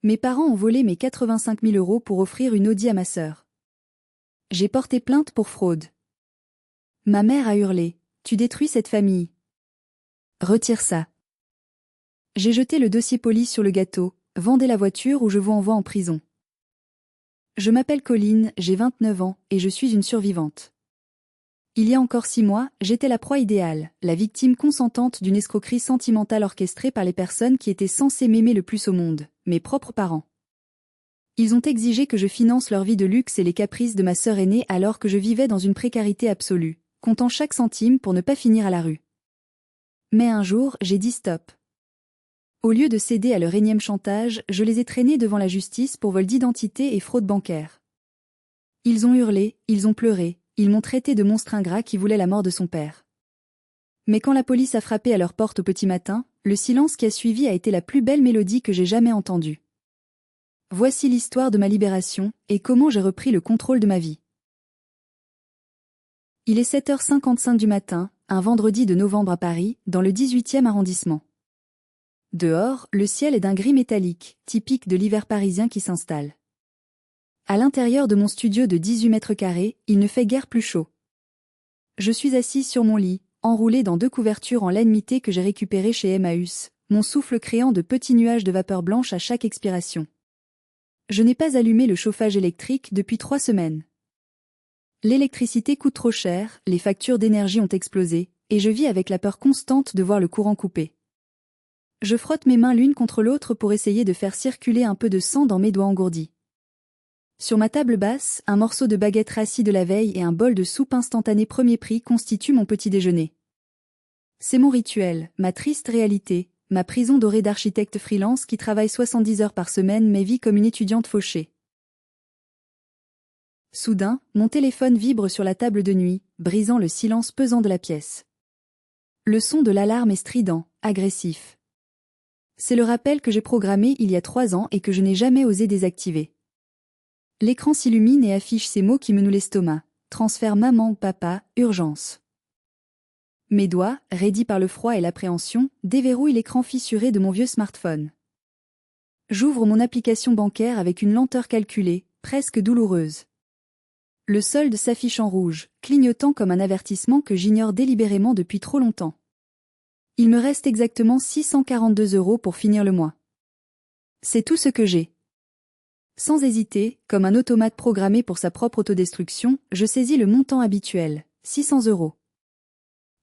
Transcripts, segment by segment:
Mes parents ont volé mes 85 000 € pour offrir une Audi à ma sœur. J'ai porté plainte pour fraude. Ma mère a hurlé. Tu détruis cette famille. Retire ça. J'ai jeté le dossier police sur le gâteau. Vendez la voiture ou je vous envoie en prison. Je m'appelle Colline, j'ai 29 ans, et je suis une survivante. Il y a encore 6 mois, j'étais la proie idéale, la victime consentante d'une escroquerie sentimentale orchestrée par les personnes qui étaient censées m'aimer le plus au monde, mes propres parents. Ils ont exigé que je finance leur vie de luxe et les caprices de ma sœur aînée alors que je vivais dans une précarité absolue, comptant chaque centime pour ne pas finir à la rue. Mais un jour, j'ai dit stop. Au lieu de céder à leur énième chantage, je les ai traînés devant la justice pour vol d'identité et fraude bancaire. Ils ont hurlé, ils ont pleuré, ils m'ont traité de monstre ingrat qui voulait la mort de son père. Mais quand la police a frappé à leur porte au petit matin, le silence qui a suivi a été la plus belle mélodie que j'ai jamais entendue. Voici l'histoire de ma libération, et comment j'ai repris le contrôle de ma vie. Il est 7h55 du matin, un vendredi de novembre à Paris, dans le 18e arrondissement. Dehors, le ciel est d'un gris métallique, typique de l'hiver parisien qui s'installe. À l'intérieur de mon studio de 18 mètres carrés, il ne fait guère plus chaud. Je suis assise sur mon lit, enroulée dans 2 couvertures en laine mité que j'ai récupérées chez Emmaüs, mon souffle créant de petits nuages de vapeur blanche à chaque expiration. Je n'ai pas allumé le chauffage électrique depuis 3 semaines. L'électricité coûte trop cher, les factures d'énergie ont explosé, et je vis avec la peur constante de voir le courant coupé. Je frotte mes mains l'une contre l'autre pour essayer de faire circuler un peu de sang dans mes doigts engourdis. Sur ma table basse, un morceau de baguette rassis de la veille et un bol de soupe instantanée premier prix constituent mon petit déjeuner. C'est mon rituel, ma triste réalité, ma prison dorée d'architecte freelance qui travaille 70 heures par semaine mais vit comme une étudiante fauchée. Soudain, mon téléphone vibre sur la table de nuit, brisant le silence pesant de la pièce. Le son de l'alarme est strident, agressif. C'est le rappel que j'ai programmé il y a 3 ans et que je n'ai jamais osé désactiver. L'écran s'illumine et affiche ces mots qui me nouent l'estomac. Transfert maman ou papa, urgence. Mes doigts, raidis par le froid et l'appréhension, déverrouillent l'écran fissuré de mon vieux smartphone. J'ouvre mon application bancaire avec une lenteur calculée, presque douloureuse. Le solde s'affiche en rouge, clignotant comme un avertissement que j'ignore délibérément depuis trop longtemps. Il me reste exactement 642 € pour finir le mois. C'est tout ce que j'ai. Sans hésiter, comme un automate programmé pour sa propre autodestruction, je saisis le montant habituel, 600 €.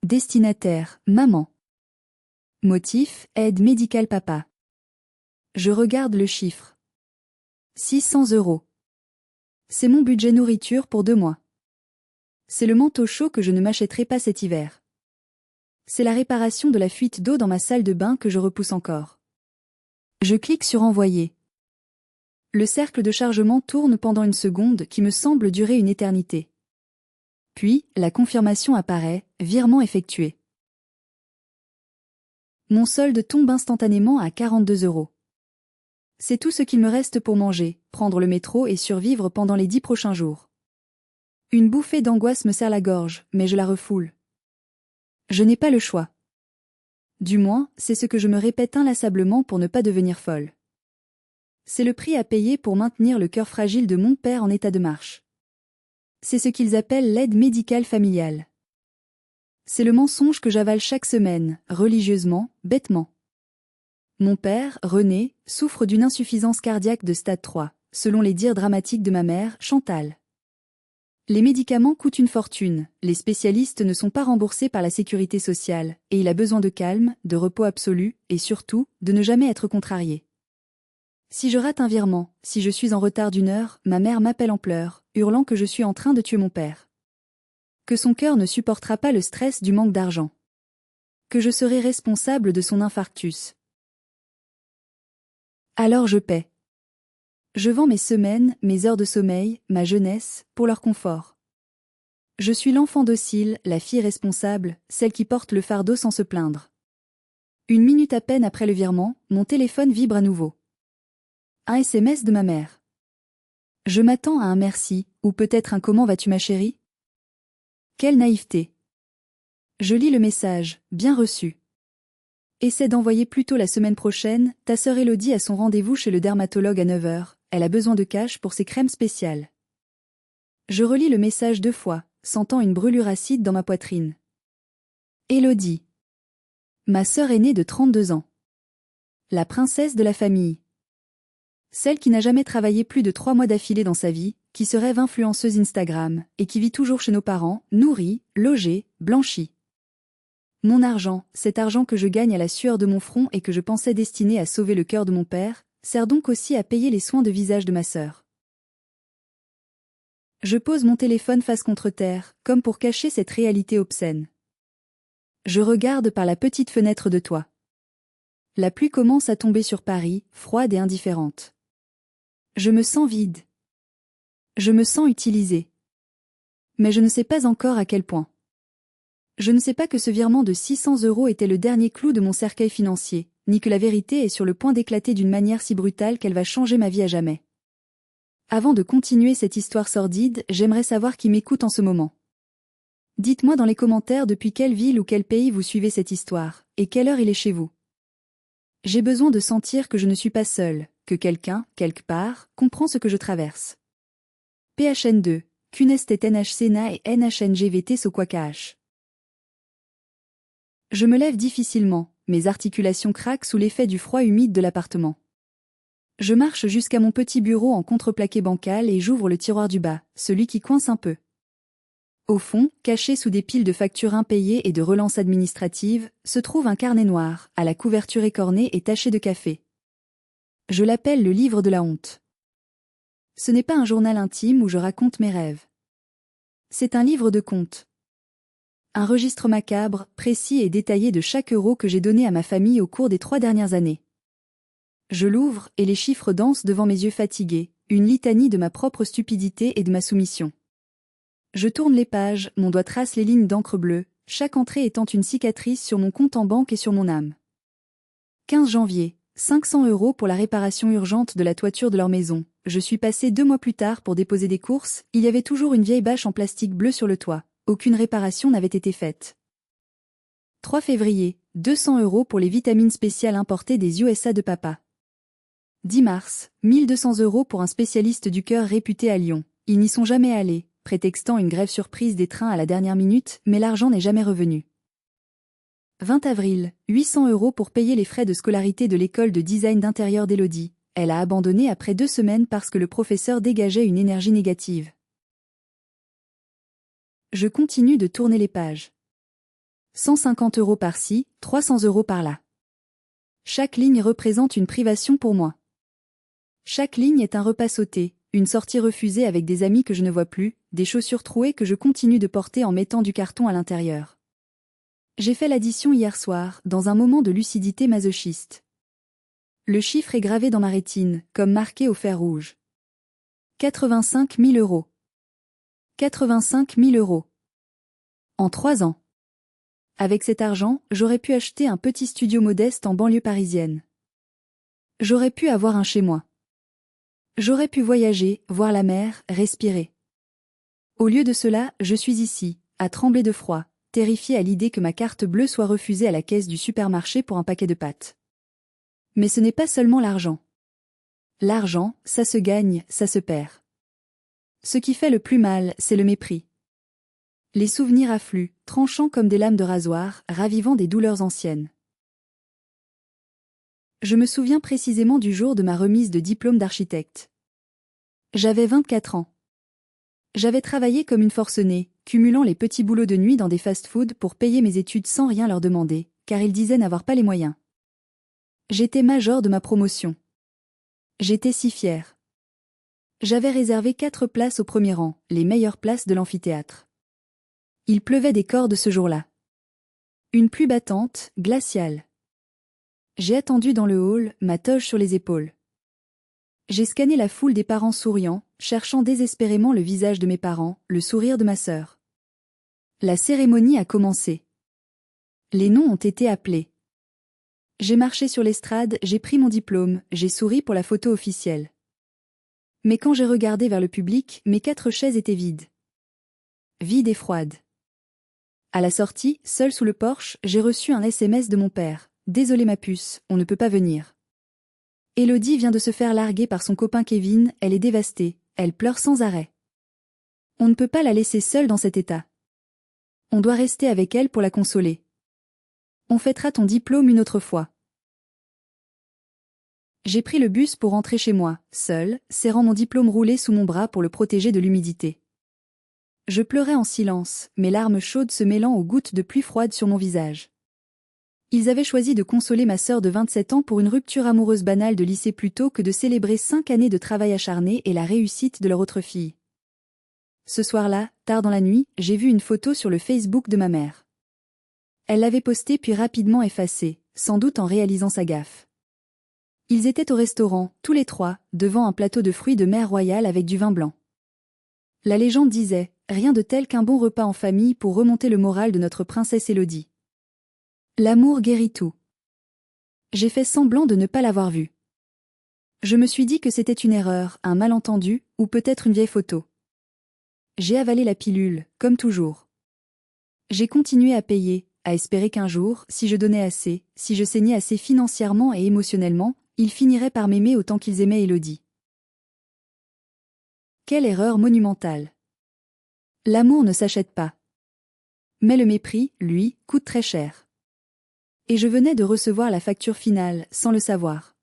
Destinataire, maman. Motif, aide médicale papa. Je regarde le chiffre. 600 €. C'est mon budget nourriture pour 2 mois. C'est le manteau chaud que je ne m'achèterai pas cet hiver. C'est la réparation de la fuite d'eau dans ma salle de bain que je repousse encore. Je clique sur envoyer. Le cercle de chargement tourne pendant une seconde qui me semble durer une éternité. Puis, la confirmation apparaît, virement effectué. Mon solde tombe instantanément à 42 €. C'est tout ce qu'il me reste pour manger, prendre le métro et survivre pendant les 10 prochains jours. Une bouffée d'angoisse me serre la gorge, mais je la refoule. Je n'ai pas le choix. Du moins, c'est ce que je me répète inlassablement pour ne pas devenir folle. C'est le prix à payer pour maintenir le cœur fragile de mon père en état de marche. C'est ce qu'ils appellent l'aide médicale familiale. C'est le mensonge que j'avale chaque semaine, religieusement, bêtement. Mon père, René, souffre d'une insuffisance cardiaque de stade 3, selon les dires dramatiques de ma mère, Chantal. Les médicaments coûtent une fortune, les spécialistes ne sont pas remboursés par la sécurité sociale, et il a besoin de calme, de repos absolu, et surtout, de ne jamais être contrarié. Si je rate un virement, si je suis en retard d'1 heure, ma mère m'appelle en pleurs, hurlant que je suis en train de tuer mon père. Que son cœur ne supportera pas le stress du manque d'argent. Que je serai responsable de son infarctus. Alors je paie. Je vends mes semaines, mes heures de sommeil, ma jeunesse, pour leur confort. Je suis l'enfant docile, la fille responsable, celle qui porte le fardeau sans se plaindre. 1 minute à peine après le virement, mon téléphone vibre à nouveau. Un SMS de ma mère. Je m'attends à un merci, ou peut-être un comment vas-tu ma chérie? Quelle naïveté. Je lis le message, bien reçu. Essaie d'envoyer plus tôt la semaine prochaine, ta sœur Elodie a son rendez-vous chez le dermatologue à 9 heures, elle a besoin de cash pour ses crèmes spéciales. Je relis le message 2 fois, sentant une brûlure acide dans ma poitrine. Elodie. Ma sœur aînée de 32 ans. La princesse de la famille. Celle qui n'a jamais travaillé plus de 3 mois d'affilée dans sa vie, qui se rêve influenceuse Instagram, et qui vit toujours chez nos parents, nourrie, logée, blanchie. Mon argent, cet argent que je gagne à la sueur de mon front et que je pensais destiné à sauver le cœur de mon père, sert donc aussi à payer les soins de visage de ma sœur. Je pose mon téléphone face contre terre, comme pour cacher cette réalité obscène. Je regarde par la petite fenêtre de toit. La pluie commence à tomber sur Paris, froide et indifférente. Je me sens vide. Je me sens utilisée. Mais je ne sais pas encore à quel point. Je ne sais pas que ce virement de 600 € était le dernier clou de mon cercueil financier, ni que la vérité est sur le point d'éclater d'une manière si brutale qu'elle va changer ma vie à jamais. Avant de continuer cette histoire sordide, j'aimerais savoir qui m'écoute en ce moment. Dites-moi dans les commentaires depuis quelle ville ou quel pays vous suivez cette histoire, et quelle heure il est chez vous. J'ai besoin de sentir que je ne suis pas seule, que quelqu'un, quelque part, comprend ce que je traverse. PHN2, Kunestet NHCNA et NHNGVT Sokwakash. Je me lève difficilement, mes articulations craquent sous l'effet du froid humide de l'appartement. Je marche jusqu'à mon petit bureau en contreplaqué bancal et j'ouvre le tiroir du bas, celui qui coince un peu. Au fond, caché sous des piles de factures impayées et de relances administratives, se trouve un carnet noir, à la couverture écornée et taché de café. Je l'appelle le livre de la honte. Ce n'est pas un journal intime où je raconte mes rêves. C'est un livre de contes. Un registre macabre, précis et détaillé de chaque euro que j'ai donné à ma famille au cours des 3 dernières années. Je l'ouvre et les chiffres dansent devant mes yeux fatigués, une litanie de ma propre stupidité et de ma soumission. Je tourne les pages, mon doigt trace les lignes d'encre bleue, chaque entrée étant une cicatrice sur mon compte en banque et sur mon âme. 15 janvier, 500 € pour la réparation urgente de la toiture de leur maison. Je suis passé 2 mois plus tard pour déposer des courses, il y avait toujours une vieille bâche en plastique bleu sur le toit. Aucune réparation n'avait été faite. 3 février, 200 € pour les vitamines spéciales importées des USA de papa. 10 mars, 1200 € pour un spécialiste du cœur réputé à Lyon. Ils n'y sont jamais allés, prétextant une grève surprise des trains à la dernière minute, mais l'argent n'est jamais revenu. 20 avril, 800 € pour payer les frais de scolarité de l'école de design d'intérieur d'Elodie. Elle a abandonné après 2 semaines parce que le professeur dégageait une énergie négative. Je continue de tourner les pages. 150 € par-ci, 300 € par-là. Chaque ligne représente une privation pour moi. Chaque ligne est un repas sauté, une sortie refusée avec des amis que je ne vois plus, des chaussures trouées que je continue de porter en mettant du carton à l'intérieur. J'ai fait l'addition hier soir, dans un moment de lucidité masochiste. Le chiffre est gravé dans ma rétine, comme marqué au fer rouge. 85 000 €. 85 000 €. En 3 ans. Avec cet argent, j'aurais pu acheter un petit studio modeste en banlieue parisienne. J'aurais pu avoir un chez-moi. J'aurais pu voyager, voir la mer, respirer. Au lieu de cela, je suis ici, à trembler de froid, terrifiée à l'idée que ma carte bleue soit refusée à la caisse du supermarché pour un paquet de pâtes. Mais ce n'est pas seulement l'argent. L'argent, ça se gagne, ça se perd. Ce qui fait le plus mal, c'est le mépris. Les souvenirs affluent, tranchant comme des lames de rasoir, ravivant des douleurs anciennes. Je me souviens précisément du jour de ma remise de diplôme d'architecte. J'avais 24 ans. J'avais travaillé comme une forcenée, cumulant les petits boulots de nuit dans des fast-foods pour payer mes études sans rien leur demander, car ils disaient n'avoir pas les moyens. J'étais major de ma promotion. J'étais si fière. J'avais réservé 4 places au premier rang, les meilleures places de l'amphithéâtre. Il pleuvait des cordes ce jour-là. Une pluie battante, glaciale. J'ai attendu dans le hall, ma toge sur les épaules. J'ai scanné la foule des parents souriants, cherchant désespérément le visage de mes parents, le sourire de ma sœur. La cérémonie a commencé. Les noms ont été appelés. J'ai marché sur l'estrade, j'ai pris mon diplôme, j'ai souri pour la photo officielle. Mais quand j'ai regardé vers le public, mes 4 chaises étaient vides. Vides et froides. À la sortie, seule sous le porche, j'ai reçu un SMS de mon père. Désolée ma puce, on ne peut pas venir. Élodie vient de se faire larguer par son copain Kevin, elle est dévastée, elle pleure sans arrêt. On ne peut pas la laisser seule dans cet état. On doit rester avec elle pour la consoler. On fêtera ton diplôme une autre fois. J'ai pris le bus pour rentrer chez moi, seule, serrant mon diplôme roulé sous mon bras pour le protéger de l'humidité. Je pleurais en silence, mes larmes chaudes se mêlant aux gouttes de pluie froide sur mon visage. Ils avaient choisi de consoler ma sœur de 27 ans pour une rupture amoureuse banale de lycée plutôt que de célébrer 5 années de travail acharné et la réussite de leur autre fille. Ce soir-là, tard dans la nuit, j'ai vu une photo sur le Facebook de ma mère. Elle l'avait postée puis rapidement effacée, sans doute en réalisant sa gaffe. Ils étaient au restaurant, tous les trois, devant un plateau de fruits de mer royale avec du vin blanc. La légende disait, rien de tel qu'un bon repas en famille pour remonter le moral de notre princesse Élodie. L'amour guérit tout. J'ai fait semblant de ne pas l'avoir vue. Je me suis dit que c'était une erreur, un malentendu, ou peut-être une vieille photo. J'ai avalé la pilule, comme toujours. J'ai continué à payer, à espérer qu'un jour, si je donnais assez, si je saignais assez financièrement et émotionnellement, ils finiraient par m'aimer autant qu'ils aimaient Élodie. Quelle erreur monumentale. L'amour ne s'achète pas. Mais le mépris, lui, coûte très cher. Et je venais de recevoir la facture finale, sans le savoir.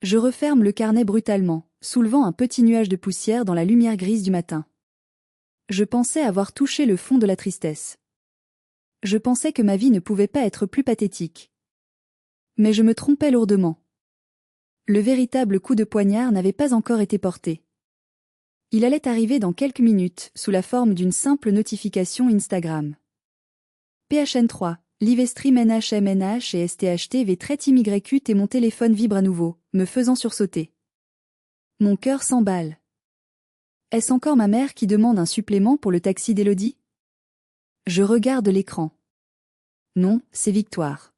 Je referme le carnet brutalement, soulevant un petit nuage de poussière dans la lumière grise du matin. Je pensais avoir touché le fond de la tristesse. Je pensais que ma vie ne pouvait pas être plus pathétique. Mais je me trompais lourdement. Le véritable coup de poignard n'avait pas encore été porté. Il allait arriver dans quelques minutes, sous la forme d'une simple notification Instagram. PHN3, Livestream NHMNH et STHTV-YQ et mon téléphone vibre à nouveau, me faisant sursauter. Mon cœur s'emballe. Est-ce encore ma mère qui demande un supplément pour le taxi d'Élodie? Je regarde l'écran. Non, c'est Victoire.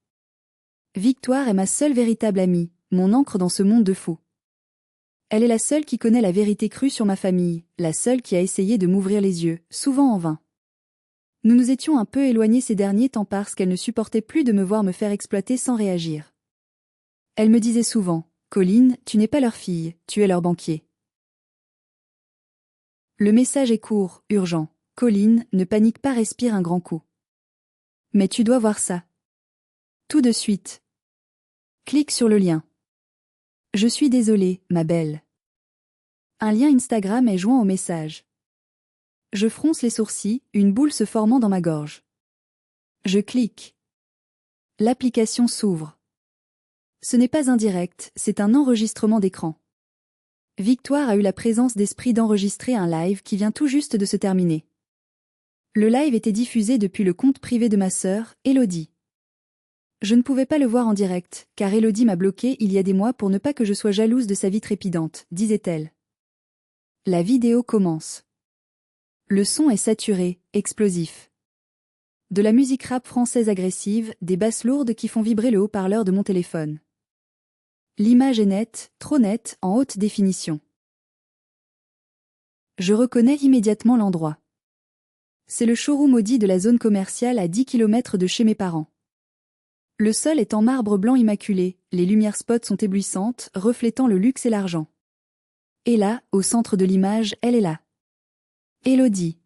Victoire est ma seule véritable amie, mon ancre dans ce monde de fous. Elle est la seule qui connaît la vérité crue sur ma famille, la seule qui a essayé de m'ouvrir les yeux, souvent en vain. Nous nous étions un peu éloignés ces derniers temps parce qu'elle ne supportait plus de me voir me faire exploiter sans réagir. Elle me disait souvent, « Colline, tu n'es pas leur fille, tu es leur banquier. » Le message est court, urgent. « Colline, ne panique pas, respire un grand coup. » Mais tu dois voir ça. Tout de suite. Clique sur le lien. Je suis désolée, ma belle. Un lien Instagram est joint au message. Je fronce les sourcils, une boule se formant dans ma gorge. Je clique. L'application s'ouvre. Ce n'est pas un direct, c'est un enregistrement d'écran. Victoire a eu la présence d'esprit d'enregistrer un live qui vient tout juste de se terminer. Le live était diffusé depuis le compte privé de ma sœur, Élodie. Je ne pouvais pas le voir en direct, car Élodie m'a bloqué il y a des mois pour ne pas que je sois jalouse de sa vie trépidante, disait-elle. La vidéo commence. Le son est saturé, explosif. De la musique rap française agressive, des basses lourdes qui font vibrer le haut-parleur de mon téléphone. L'image est nette, trop nette, en haute définition. Je reconnais immédiatement l'endroit. C'est le showroom maudit de la zone commerciale à 10 km de chez mes parents. Le sol est en marbre blanc immaculé, les lumières spot sont éblouissantes, reflétant le luxe et l'argent. Et là, au centre de l'image, elle est là. Élodie.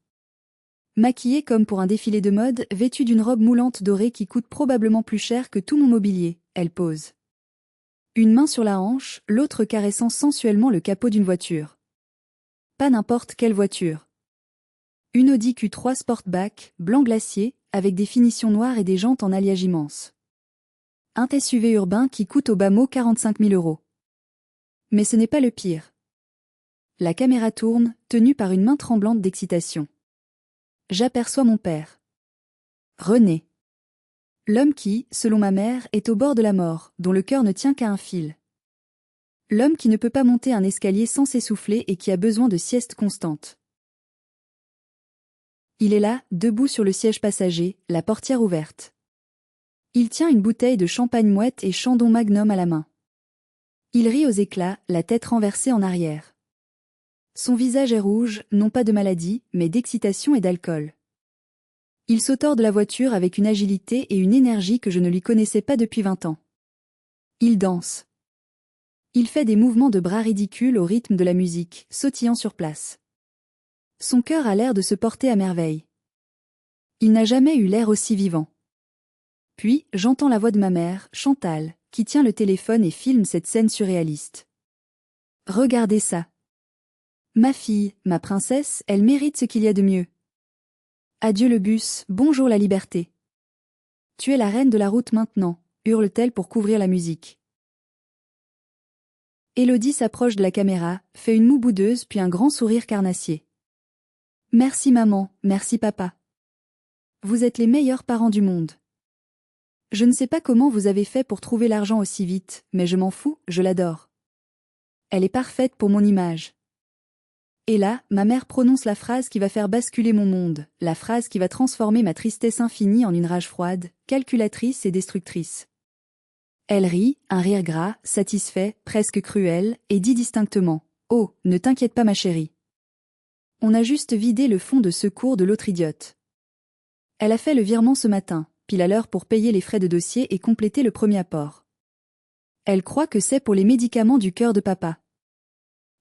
Maquillée comme pour un défilé de mode, vêtue d'une robe moulante dorée qui coûte probablement plus cher que tout mon mobilier, elle pose. Une main sur la hanche, l'autre caressant sensuellement le capot d'une voiture. Pas n'importe quelle voiture. Une Audi Q3 Sportback, blanc glacier, avec des finitions noires et des jantes en alliage immense. Un SUV urbain qui coûte au bas mot 45 000 €. Mais ce n'est pas le pire. La caméra tourne, tenue par une main tremblante d'excitation. J'aperçois mon père. René. L'homme qui, selon ma mère, est au bord de la mort, dont le cœur ne tient qu'à un fil. L'homme qui ne peut pas monter un escalier sans s'essouffler et qui a besoin de sieste constante. Il est là, debout sur le siège passager, la portière ouverte. Il tient une bouteille de champagne mouette et Chandon Magnum à la main. Il rit aux éclats, la tête renversée en arrière. Son visage est rouge, non pas de maladie, mais d'excitation et d'alcool. Il saute hors de la voiture avec une agilité et une énergie que je ne lui connaissais pas depuis 20 ans. Il danse. Il fait des mouvements de bras ridicules au rythme de la musique, sautillant sur place. Son cœur a l'air de se porter à merveille. Il n'a jamais eu l'air aussi vivant. Puis, j'entends la voix de ma mère, Chantal, qui tient le téléphone et filme cette scène surréaliste. Regardez ça. Ma fille, ma princesse, elle mérite ce qu'il y a de mieux. Adieu le bus, bonjour la liberté. Tu es la reine de la route maintenant, hurle-t-elle pour couvrir la musique. Élodie s'approche de la caméra, fait une moue boudeuse puis un grand sourire carnassier. Merci maman, merci papa. Vous êtes les meilleurs parents du monde. Je ne sais pas comment vous avez fait pour trouver l'argent aussi vite, mais je m'en fous, je l'adore. Elle est parfaite pour mon image. Et là, ma mère prononce la phrase qui va faire basculer mon monde, la phrase qui va transformer ma tristesse infinie en une rage froide, calculatrice et destructrice. Elle rit, un rire gras, satisfait, presque cruel, et dit distinctement « Oh, ne t'inquiète pas ma chérie. On a juste vidé le fonds de secours de l'autre idiote. Elle a fait le virement ce matin, pile à l'heure pour payer les frais de dossier et compléter le premier apport. Elle croit que c'est pour les médicaments du cœur de papa.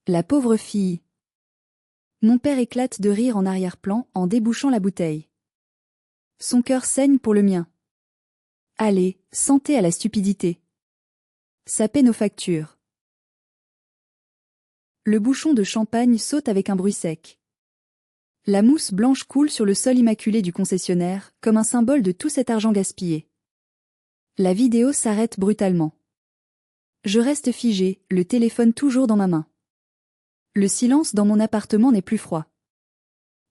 La pauvre fille. » Mon père éclate de rire en arrière-plan en débouchant la bouteille. Son cœur saigne pour le mien. Allez, santé à la stupidité. Ça paie nos factures. Le bouchon de champagne saute avec un bruit sec. La mousse blanche coule sur le sol immaculé du concessionnaire, comme un symbole de tout cet argent gaspillé. La vidéo s'arrête brutalement. Je reste figé, le téléphone toujours dans ma main. Le silence dans mon appartement n'est plus froid.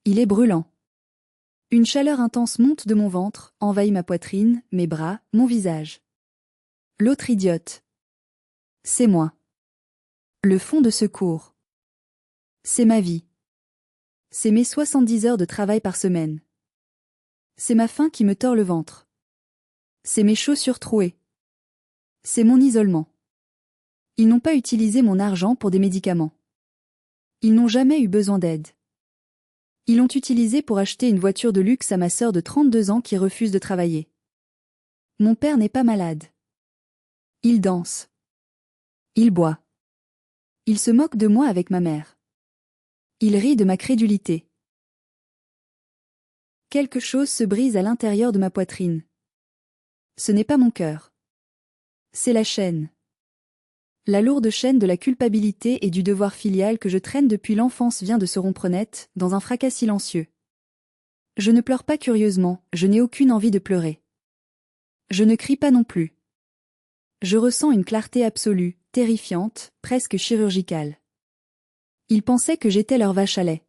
Il est brûlant. Une chaleur intense monte de mon ventre, envahit ma poitrine, mes bras, mon visage. L'autre idiote. C'est moi. Le fonds de secours. C'est ma vie. C'est mes 70 heures de travail par semaine. C'est ma faim qui me tord le ventre. C'est mes chaussures trouées. C'est mon isolement. Ils n'ont pas utilisé mon argent pour des médicaments. Ils n'ont jamais eu besoin d'aide. Ils l'ont utilisé pour acheter une voiture de luxe à ma sœur de 32 ans qui refuse de travailler. Mon père n'est pas malade. Il danse. Il boit. Il se moque de moi avec ma mère. Il rit de ma crédulité. Quelque chose se brise à l'intérieur de ma poitrine. Ce n'est pas mon cœur. C'est la chaîne. La lourde chaîne de la culpabilité et du devoir filial que je traîne depuis l'enfance vient de se rompre net, dans un fracas silencieux. Je ne pleure pas curieusement, je n'ai aucune envie de pleurer. Je ne crie pas non plus. Je ressens une clarté absolue, terrifiante, presque chirurgicale. Ils pensaient que j'étais leur vache à lait.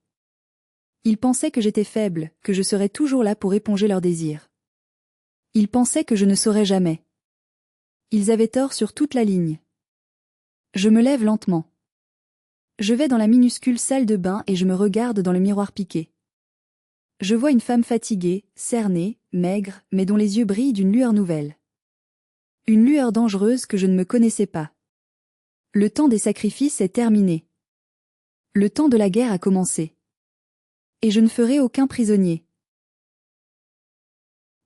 Ils pensaient que j'étais faible, que je serais toujours là pour éponger leurs désirs. Ils pensaient que je ne saurais jamais. Ils avaient tort sur toute la ligne. Je me lève lentement. Je vais dans la minuscule salle de bain et je me regarde dans le miroir piqué. Je vois une femme fatiguée, cernée, maigre, mais dont les yeux brillent d'une lueur nouvelle. Une lueur dangereuse que je ne me connaissais pas. Le temps des sacrifices est terminé. Le temps de la guerre a commencé. Et je ne ferai aucun prisonnier.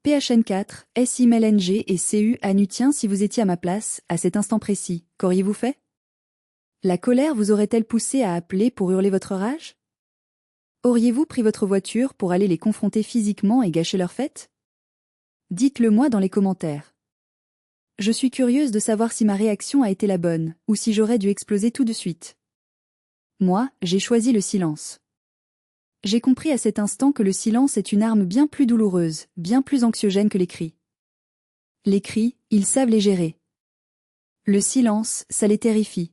PHN4, SIMLNG et CU Anutien si vous étiez à ma place, à cet instant précis, qu'auriez-vous fait? La colère vous aurait-elle poussé à appeler pour hurler votre rage? Auriez-vous pris votre voiture pour aller les confronter physiquement et gâcher leur fête? Dites-le moi dans les commentaires. Je suis curieuse de savoir si ma réaction a été la bonne, ou si j'aurais dû exploser tout de suite. Moi, j'ai choisi le silence. J'ai compris à cet instant que le silence est une arme bien plus douloureuse, bien plus anxiogène que les cris. Les cris, ils savent les gérer. Le silence, ça les terrifie.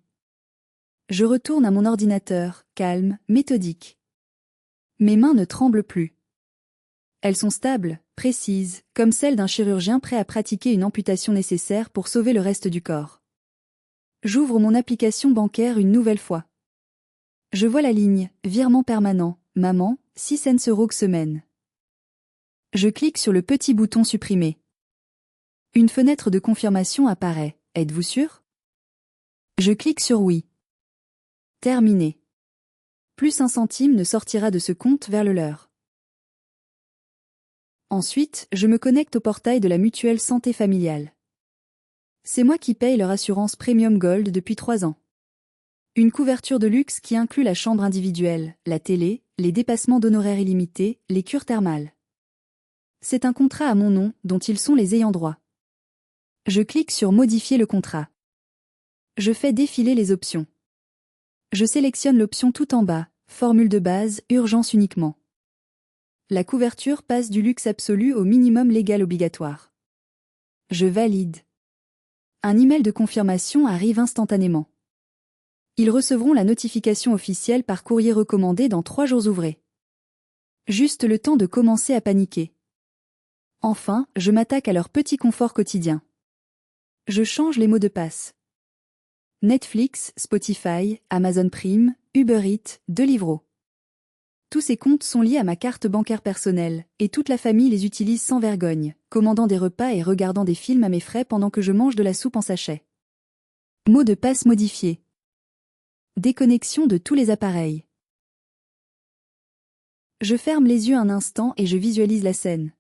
Je retourne à mon ordinateur, calme, méthodique. Mes mains ne tremblent plus. Elles sont stables, précises, comme celles d'un chirurgien prêt à pratiquer une amputation nécessaire pour sauver le reste du corps. J'ouvre mon application bancaire une nouvelle fois. Je vois la ligne, virement permanent, maman, 6 cents semaine. Je clique sur le petit bouton supprimer. Une fenêtre de confirmation apparaît. Êtes-vous sûr? Je clique sur oui. Terminé. Plus un centime ne sortira de ce compte vers le leur. Ensuite, je me connecte au portail de la mutuelle santé familiale. C'est moi qui paye leur assurance Premium Gold depuis 3 ans. Une couverture de luxe qui inclut la chambre individuelle, la télé, les dépassements d'honoraires illimités, les cures thermales. C'est un contrat à mon nom, dont ils sont les ayants droit. Je clique sur Modifier le contrat. Je fais défiler les options. Je sélectionne l'option tout en bas, formule de base, urgence uniquement. La couverture passe du luxe absolu au minimum légal obligatoire. Je valide. Un email de confirmation arrive instantanément. Ils recevront la notification officielle par courrier recommandé dans 3 jours ouvrés. Juste le temps de commencer à paniquer. Enfin, je m'attaque à leur petit confort quotidien. Je change les mots de passe. Netflix, Spotify, Amazon Prime, Uber Eats, Deliveroo. Tous ces comptes sont liés à ma carte bancaire personnelle, et toute la famille les utilise sans vergogne, commandant des repas et regardant des films à mes frais pendant que je mange de la soupe en sachet. Mot de passe modifié. Déconnexion de tous les appareils. Je ferme les yeux un instant et je visualise la scène.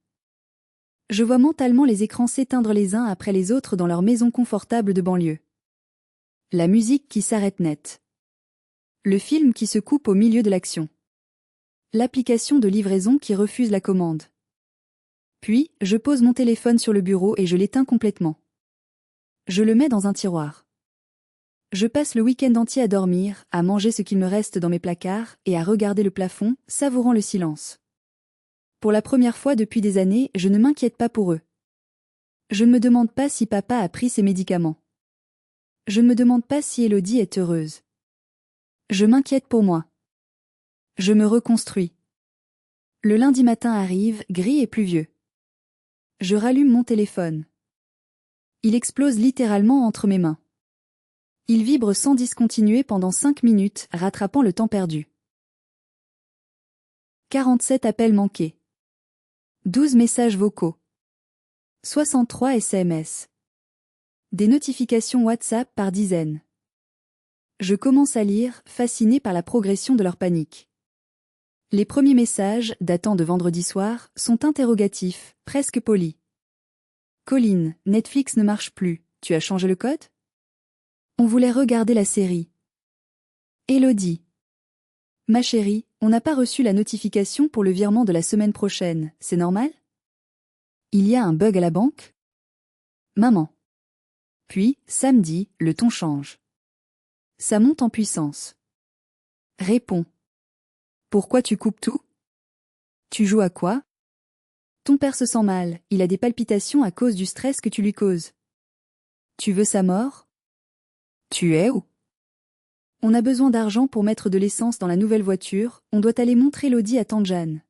Je vois mentalement les écrans s'éteindre les uns après les autres dans leur maison confortable de banlieue. La musique qui s'arrête net. Le film qui se coupe au milieu de l'action. L'application de livraison qui refuse la commande. Puis, je pose mon téléphone sur le bureau et je l'éteins complètement. Je le mets dans un tiroir. Je passe le week-end entier à dormir, à manger ce qu'il me reste dans mes placards et à regarder le plafond, savourant le silence. Pour la première fois depuis des années, je ne m'inquiète pas pour eux. Je ne me demande pas si papa a pris ses médicaments. Je ne me demande pas si Élodie est heureuse. Je m'inquiète pour moi. Je me reconstruis. Le lundi matin arrive, gris et pluvieux. Je rallume mon téléphone. Il explose littéralement entre mes mains. Il vibre sans discontinuer pendant 5 minutes, rattrapant le temps perdu. 47 appels manqués. 12 messages vocaux. 63 SMS. Des notifications WhatsApp par dizaines. Je commence à lire, fasciné par la progression de leur panique. Les premiers messages, datant de vendredi soir, sont interrogatifs, presque polis. Colline, Netflix ne marche plus, tu as changé le code ? On voulait regarder la série. Élodie. Ma chérie, on n'a pas reçu la notification pour le virement de la semaine prochaine, c'est normal ? Il y a un bug à la banque ? Maman. Puis, samedi, le ton change. Ça monte en puissance. Réponds. Pourquoi tu coupes tout ? Tu joues à quoi ? Ton père se sent mal, il a des palpitations à cause du stress que tu lui causes. Tu veux sa mort ? Tu es où ? On a besoin d'argent pour mettre de l'essence dans la nouvelle voiture, on doit aller montrer Élodie à tante Jeanne.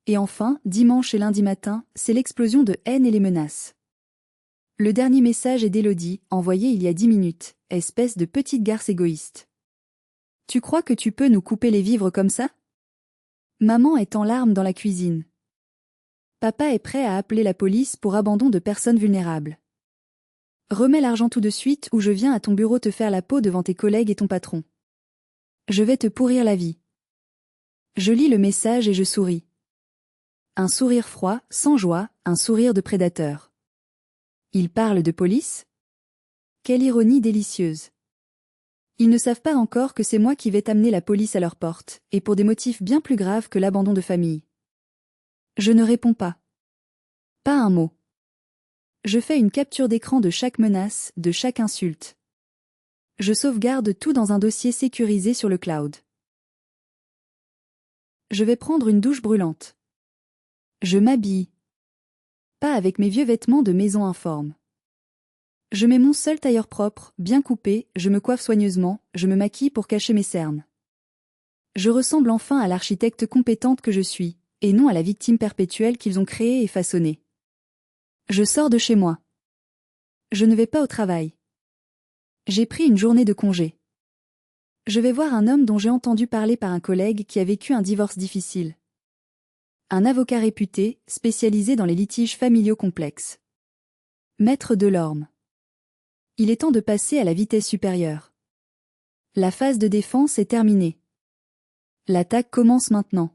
Et enfin, dimanche et lundi matin, c'est l'explosion de haine et les menaces. Le dernier message est d'Élodie, envoyé il y a 10 minutes, espèce de petite garce égoïste. Tu crois que tu peux nous couper les vivres comme ça ? Maman est en larmes dans la cuisine. Papa est prêt à appeler la police pour abandon de personnes vulnérables. Remets l'argent tout de suite ou je viens à ton bureau te faire la peau devant tes collègues et ton patron. Je vais te pourrir la vie. Je lis le message et je souris. Un sourire froid, sans joie, un sourire de prédateur. Ils parlent de police ? Quelle ironie délicieuse. Ils ne savent pas encore que c'est moi qui vais amener la police à leur porte, et pour des motifs bien plus graves que l'abandon de famille. Je ne réponds pas. Pas un mot. Je fais une capture d'écran de chaque menace, de chaque insulte. Je sauvegarde tout dans un dossier sécurisé sur le cloud. Je vais prendre une douche brûlante. Je m'habille. Pas avec mes vieux vêtements de maison informe. Je mets mon seul tailleur propre, bien coupé, je me coiffe soigneusement, je me maquille pour cacher mes cernes. Je ressemble enfin à l'architecte compétente que je suis, et non à la victime perpétuelle qu'ils ont créée et façonnée. Je sors de chez moi. Je ne vais pas au travail. J'ai pris une journée de congé. Je vais voir un homme dont j'ai entendu parler par un collègue qui a vécu un divorce difficile. Un avocat réputé, spécialisé dans les litiges familiaux complexes. Maître Delorme. Il est temps de passer à la vitesse supérieure. La phase de défense est terminée. L'attaque commence maintenant.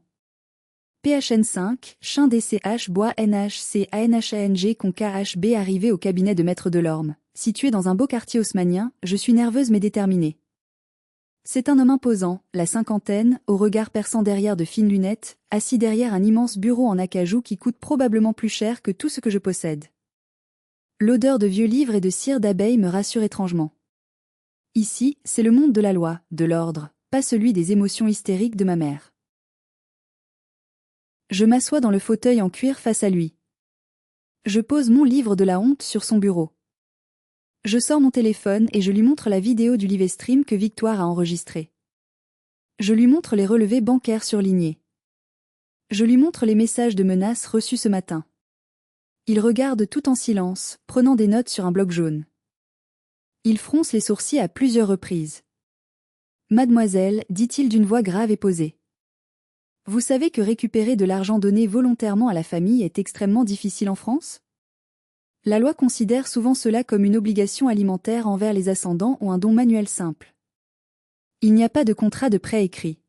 PHN5, Chin DCH Bois NHC ANHANG Con KHB. Arrivé au cabinet de Maître Delorme, situé dans un beau quartier haussmannien, je suis nerveuse mais déterminée. C'est un homme imposant, la cinquantaine, au regard perçant derrière de fines lunettes, assis derrière un immense bureau en acajou qui coûte probablement plus cher que tout ce que je possède. L'odeur de vieux livres et de cire d'abeille me rassure étrangement. Ici, c'est le monde de la loi, de l'ordre, pas celui des émotions hystériques de ma mère. Je m'assois dans le fauteuil en cuir face à lui. Je pose mon livre de la honte sur son bureau. Je sors mon téléphone et je lui montre la vidéo du live stream que Victoire a enregistré. Je lui montre les relevés bancaires surlignés. Je lui montre les messages de menaces reçus ce matin. Il regarde tout en silence, prenant des notes sur un bloc jaune. Il fronce les sourcils à plusieurs reprises. Mademoiselle, dit-il d'une voix grave et posée. Vous savez que récupérer de l'argent donné volontairement à la famille est extrêmement difficile en France ? La loi considère souvent cela comme une obligation alimentaire envers les ascendants ou un don manuel simple. Il n'y a pas de contrat de prêt écrit.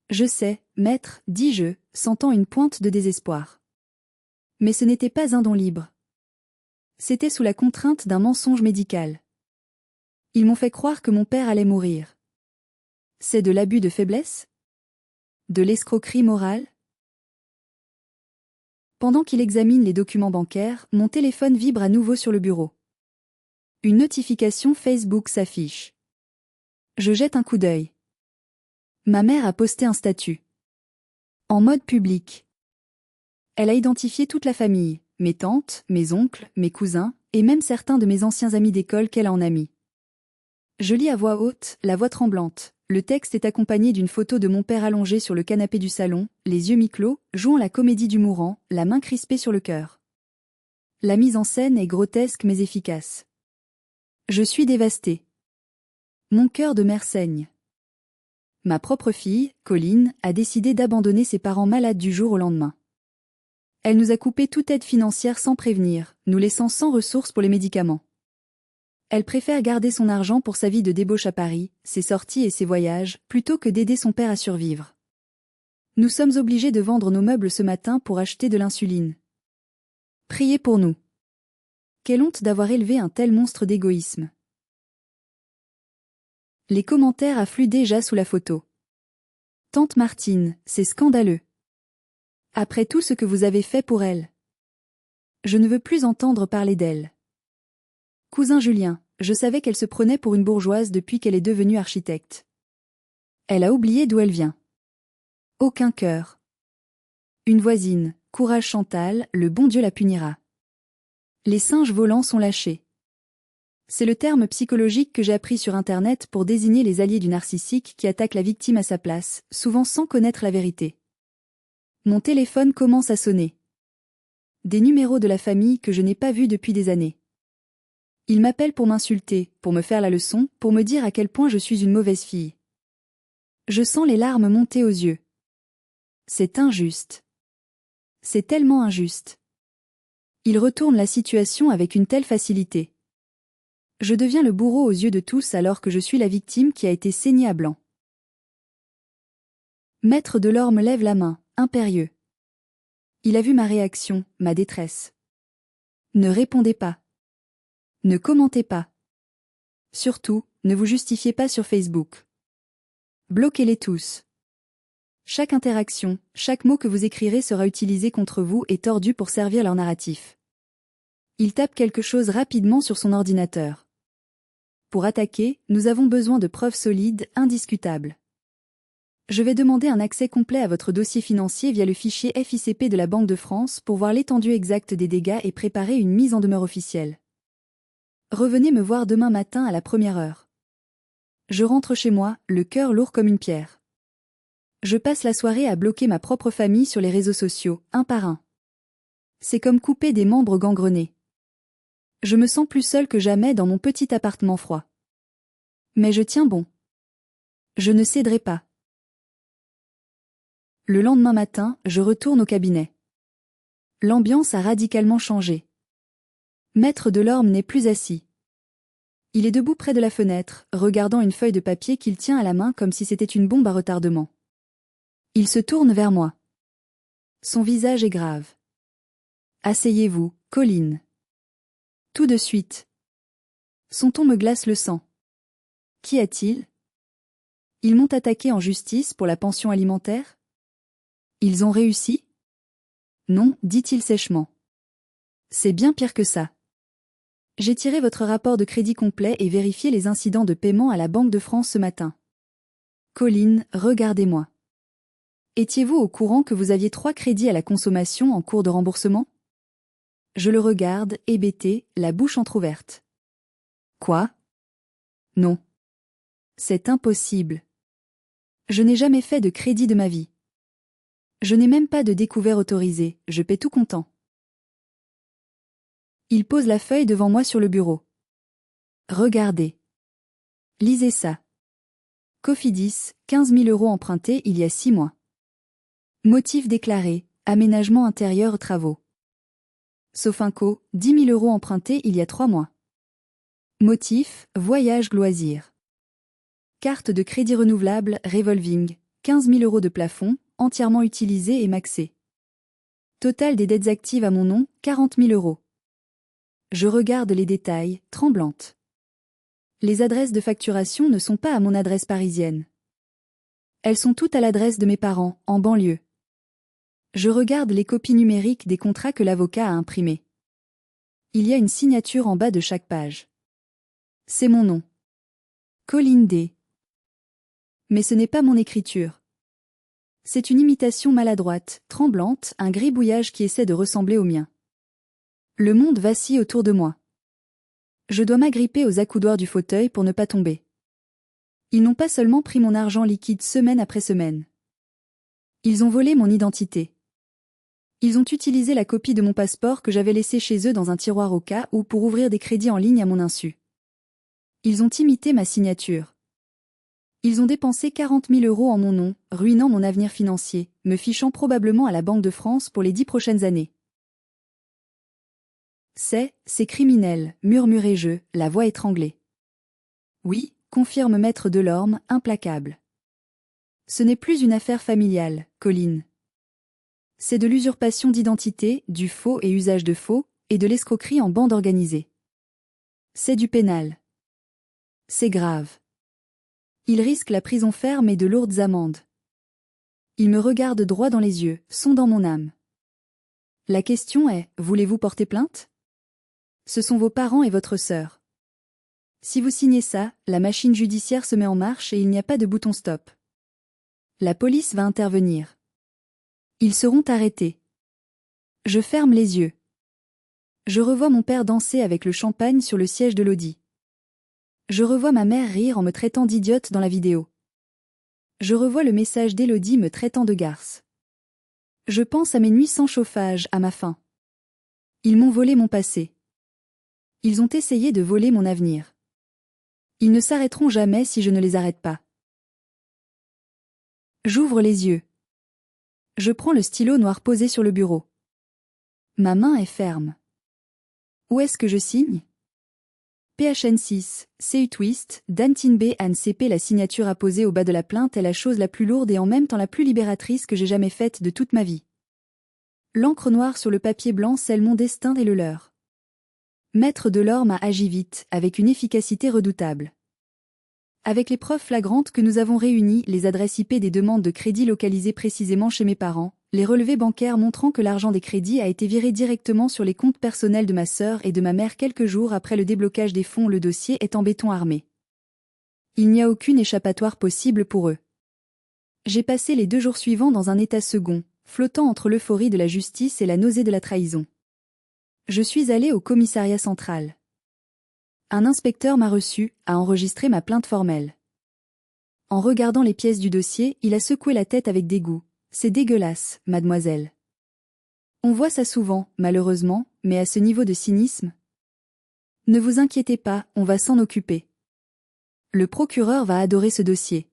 Je sais, maître, dis-je, sentant une pointe de désespoir. Mais ce n'était pas un don libre. C'était sous la contrainte d'un mensonge médical. Ils m'ont fait croire que mon père allait mourir. C'est de l'abus de faiblesse ? De l'escroquerie morale ? Pendant qu'il examine les documents bancaires, mon téléphone vibre à nouveau sur le bureau. Une notification Facebook s'affiche. Je jette un coup d'œil. Ma mère a posté un statut. En mode public. Elle a identifié toute la famille, mes tantes, mes oncles, mes cousins, et même certains de mes anciens amis d'école qu'elle a en amis. Je lis à voix haute, la voix tremblante. Le texte est accompagné d'une photo de mon père allongé sur le canapé du salon, les yeux mi-clos, jouant la comédie du mourant, la main crispée sur le cœur. La mise en scène est grotesque mais efficace. Je suis dévastée. Mon cœur de mère saigne. Ma propre fille, Colline, a décidé d'abandonner ses parents malades du jour au lendemain. Elle nous a coupé toute aide financière sans prévenir, nous laissant sans ressources pour les médicaments. Elle préfère garder son argent pour sa vie de débauche à Paris, ses sorties et ses voyages, plutôt que d'aider son père à survivre. Nous sommes obligés de vendre nos meubles ce matin pour acheter de l'insuline. Priez pour nous. Quelle honte d'avoir élevé un tel monstre d'égoïsme. Les commentaires affluent déjà sous la photo. Tante Martine, c'est scandaleux. Après tout ce que vous avez fait pour elle. Je ne veux plus entendre parler d'elle. Cousin Julien, je savais qu'elle se prenait pour une bourgeoise depuis qu'elle est devenue architecte. Elle a oublié d'où elle vient. Aucun cœur. Une voisine, courage Chantal, le bon Dieu la punira. Les singes volants sont lâchés. C'est le terme psychologique que j'ai appris sur Internet pour désigner les alliés du narcissique qui attaquent la victime à sa place, souvent sans connaître la vérité. Mon téléphone commence à sonner. Des numéros de la famille que je n'ai pas vus depuis des années. Ils m'appellent pour m'insulter, pour me faire la leçon, pour me dire à quel point je suis une mauvaise fille. Je sens les larmes monter aux yeux. C'est injuste. C'est tellement injuste. Ils retournent la situation avec une telle facilité. Je deviens le bourreau aux yeux de tous alors que je suis la victime qui a été saignée à blanc. Maître Delorme lève la main, impérieux. Il a vu ma réaction, ma détresse. Ne répondez pas. Ne commentez pas. Surtout, ne vous justifiez pas sur Facebook. Bloquez-les tous. Chaque interaction, chaque mot que vous écrirez sera utilisé contre vous et tordu pour servir leur narratif. Il tape quelque chose rapidement sur son ordinateur. Pour attaquer, nous avons besoin de preuves solides, indiscutables. Je vais demander un accès complet à votre dossier financier via le fichier FICP de la Banque de France pour voir l'étendue exacte des dégâts et préparer une mise en demeure officielle. Revenez me voir demain matin à la première heure. Je rentre chez moi, le cœur lourd comme une pierre. Je passe la soirée à bloquer ma propre famille sur les réseaux sociaux, un par un. C'est comme couper des membres gangrenés. Je me sens plus seule que jamais dans mon petit appartement froid. Mais je tiens bon. Je ne céderai pas. Le lendemain matin, je retourne au cabinet. L'ambiance a radicalement changé. Maître Delorme n'est plus assis. Il est debout près de la fenêtre, regardant une feuille de papier qu'il tient à la main comme si c'était une bombe à retardement. Il se tourne vers moi. Son visage est grave. Asseyez-vous, Colline. Tout de suite. Son ton me glace le sang. Qu'y a-t-il? Ils m'ont attaqué en justice pour la pension alimentaire? Ils ont réussi? Non, dit-il sèchement. C'est bien pire que ça. J'ai tiré votre rapport de crédit complet et vérifié les incidents de paiement à la Banque de France ce matin. Colline, regardez-moi. Étiez-vous au courant que vous aviez 3 crédits à la consommation en cours de remboursement? Je le regarde, hébété, la bouche entr'ouverte. Quoi? Non. C'est impossible. Je n'ai jamais fait de crédit de ma vie. Je n'ai même pas de découvert autorisé, je paie tout comptant. Il pose la feuille devant moi sur le bureau. Regardez. Lisez ça. Cofidis, 15 000 € empruntés il y a 6 mois. Motif déclaré, aménagement intérieur travaux. Sofinco, 10 000 € empruntés il y a 3 mois. Motif, voyage loisirs. Carte de crédit renouvelable, revolving, 15 000 € de plafond, entièrement utilisé et maxé. Total des dettes actives à mon nom, 40 000 €. Je regarde les détails, tremblante. Les adresses de facturation ne sont pas à mon adresse parisienne. Elles sont toutes à l'adresse de mes parents, en banlieue. Je regarde les copies numériques des contrats que l'avocat a imprimés. Il y a une signature en bas de chaque page. C'est mon nom. Colline D. Mais ce n'est pas mon écriture. C'est une imitation maladroite, tremblante, un gribouillage qui essaie de ressembler au mien. Le monde vacille autour de moi. Je dois m'agripper aux accoudoirs du fauteuil pour ne pas tomber. Ils n'ont pas seulement pris mon argent liquide semaine après semaine. Ils ont volé mon identité. Ils ont utilisé la copie de mon passeport que j'avais laissé chez eux dans un tiroir au cas où pour ouvrir des crédits en ligne à mon insu. Ils ont imité ma signature. Ils ont dépensé 40 000 € en mon nom, ruinant mon avenir financier, me fichant probablement à la Banque de France pour les 10 prochaines années. C'est criminel, murmurai-je, la voix étranglée. Oui, confirme maître Delorme, implacable. Ce n'est plus une affaire familiale, Colline. C'est de l'usurpation d'identité, du faux et usage de faux, et de l'escroquerie en bande organisée. C'est du pénal. C'est grave. Il risque la prison ferme et de lourdes amendes. Il me regarde droit dans les yeux, sondant mon âme. La question est, voulez-vous porter plainte? Ce sont vos parents et votre sœur. Si vous signez ça, la machine judiciaire se met en marche et il n'y a pas de bouton stop. La police va intervenir. Ils seront arrêtés. Je ferme les yeux. Je revois mon père danser avec le champagne sur le siège de l'Audi. Je revois ma mère rire en me traitant d'idiote dans la vidéo. Je revois le message d'Élodie me traitant de garce. Je pense à mes nuits sans chauffage, à ma faim. Ils m'ont volé mon passé. Ils ont essayé de voler mon avenir. Ils ne s'arrêteront jamais si je ne les arrête pas. J'ouvre les yeux. Je prends le stylo noir posé sur le bureau. Ma main est ferme. Où est-ce que je signe? PHN6, CU Twist, Dantin B. Anne CP. La signature apposée au bas de la plainte est la chose la plus lourde et en même temps la plus libératrice que j'ai jamais faite de toute ma vie. L'encre noire sur le papier blanc scelle mon destin et le leur. Maître Delorme a agi vite, avec une efficacité redoutable. Avec les preuves flagrantes que nous avons réunies, les adresses IP des demandes de crédit localisées précisément chez mes parents, les relevés bancaires montrant que l'argent des crédits a été viré directement sur les comptes personnels de ma sœur et de ma mère quelques jours après le déblocage des fonds, le dossier est en béton armé. Il n'y a aucune échappatoire possible pour eux. J'ai passé les 2 jours suivants dans un état second, flottant entre l'euphorie de la justice et la nausée de la trahison. Je suis allé au commissariat central. Un inspecteur m'a reçu, a enregistré ma plainte formelle. En regardant les pièces du dossier, il a secoué la tête avec dégoût. C'est dégueulasse, mademoiselle. On voit ça souvent, malheureusement, mais à ce niveau de cynisme. Ne vous inquiétez pas, on va s'en occuper. Le procureur va adorer ce dossier.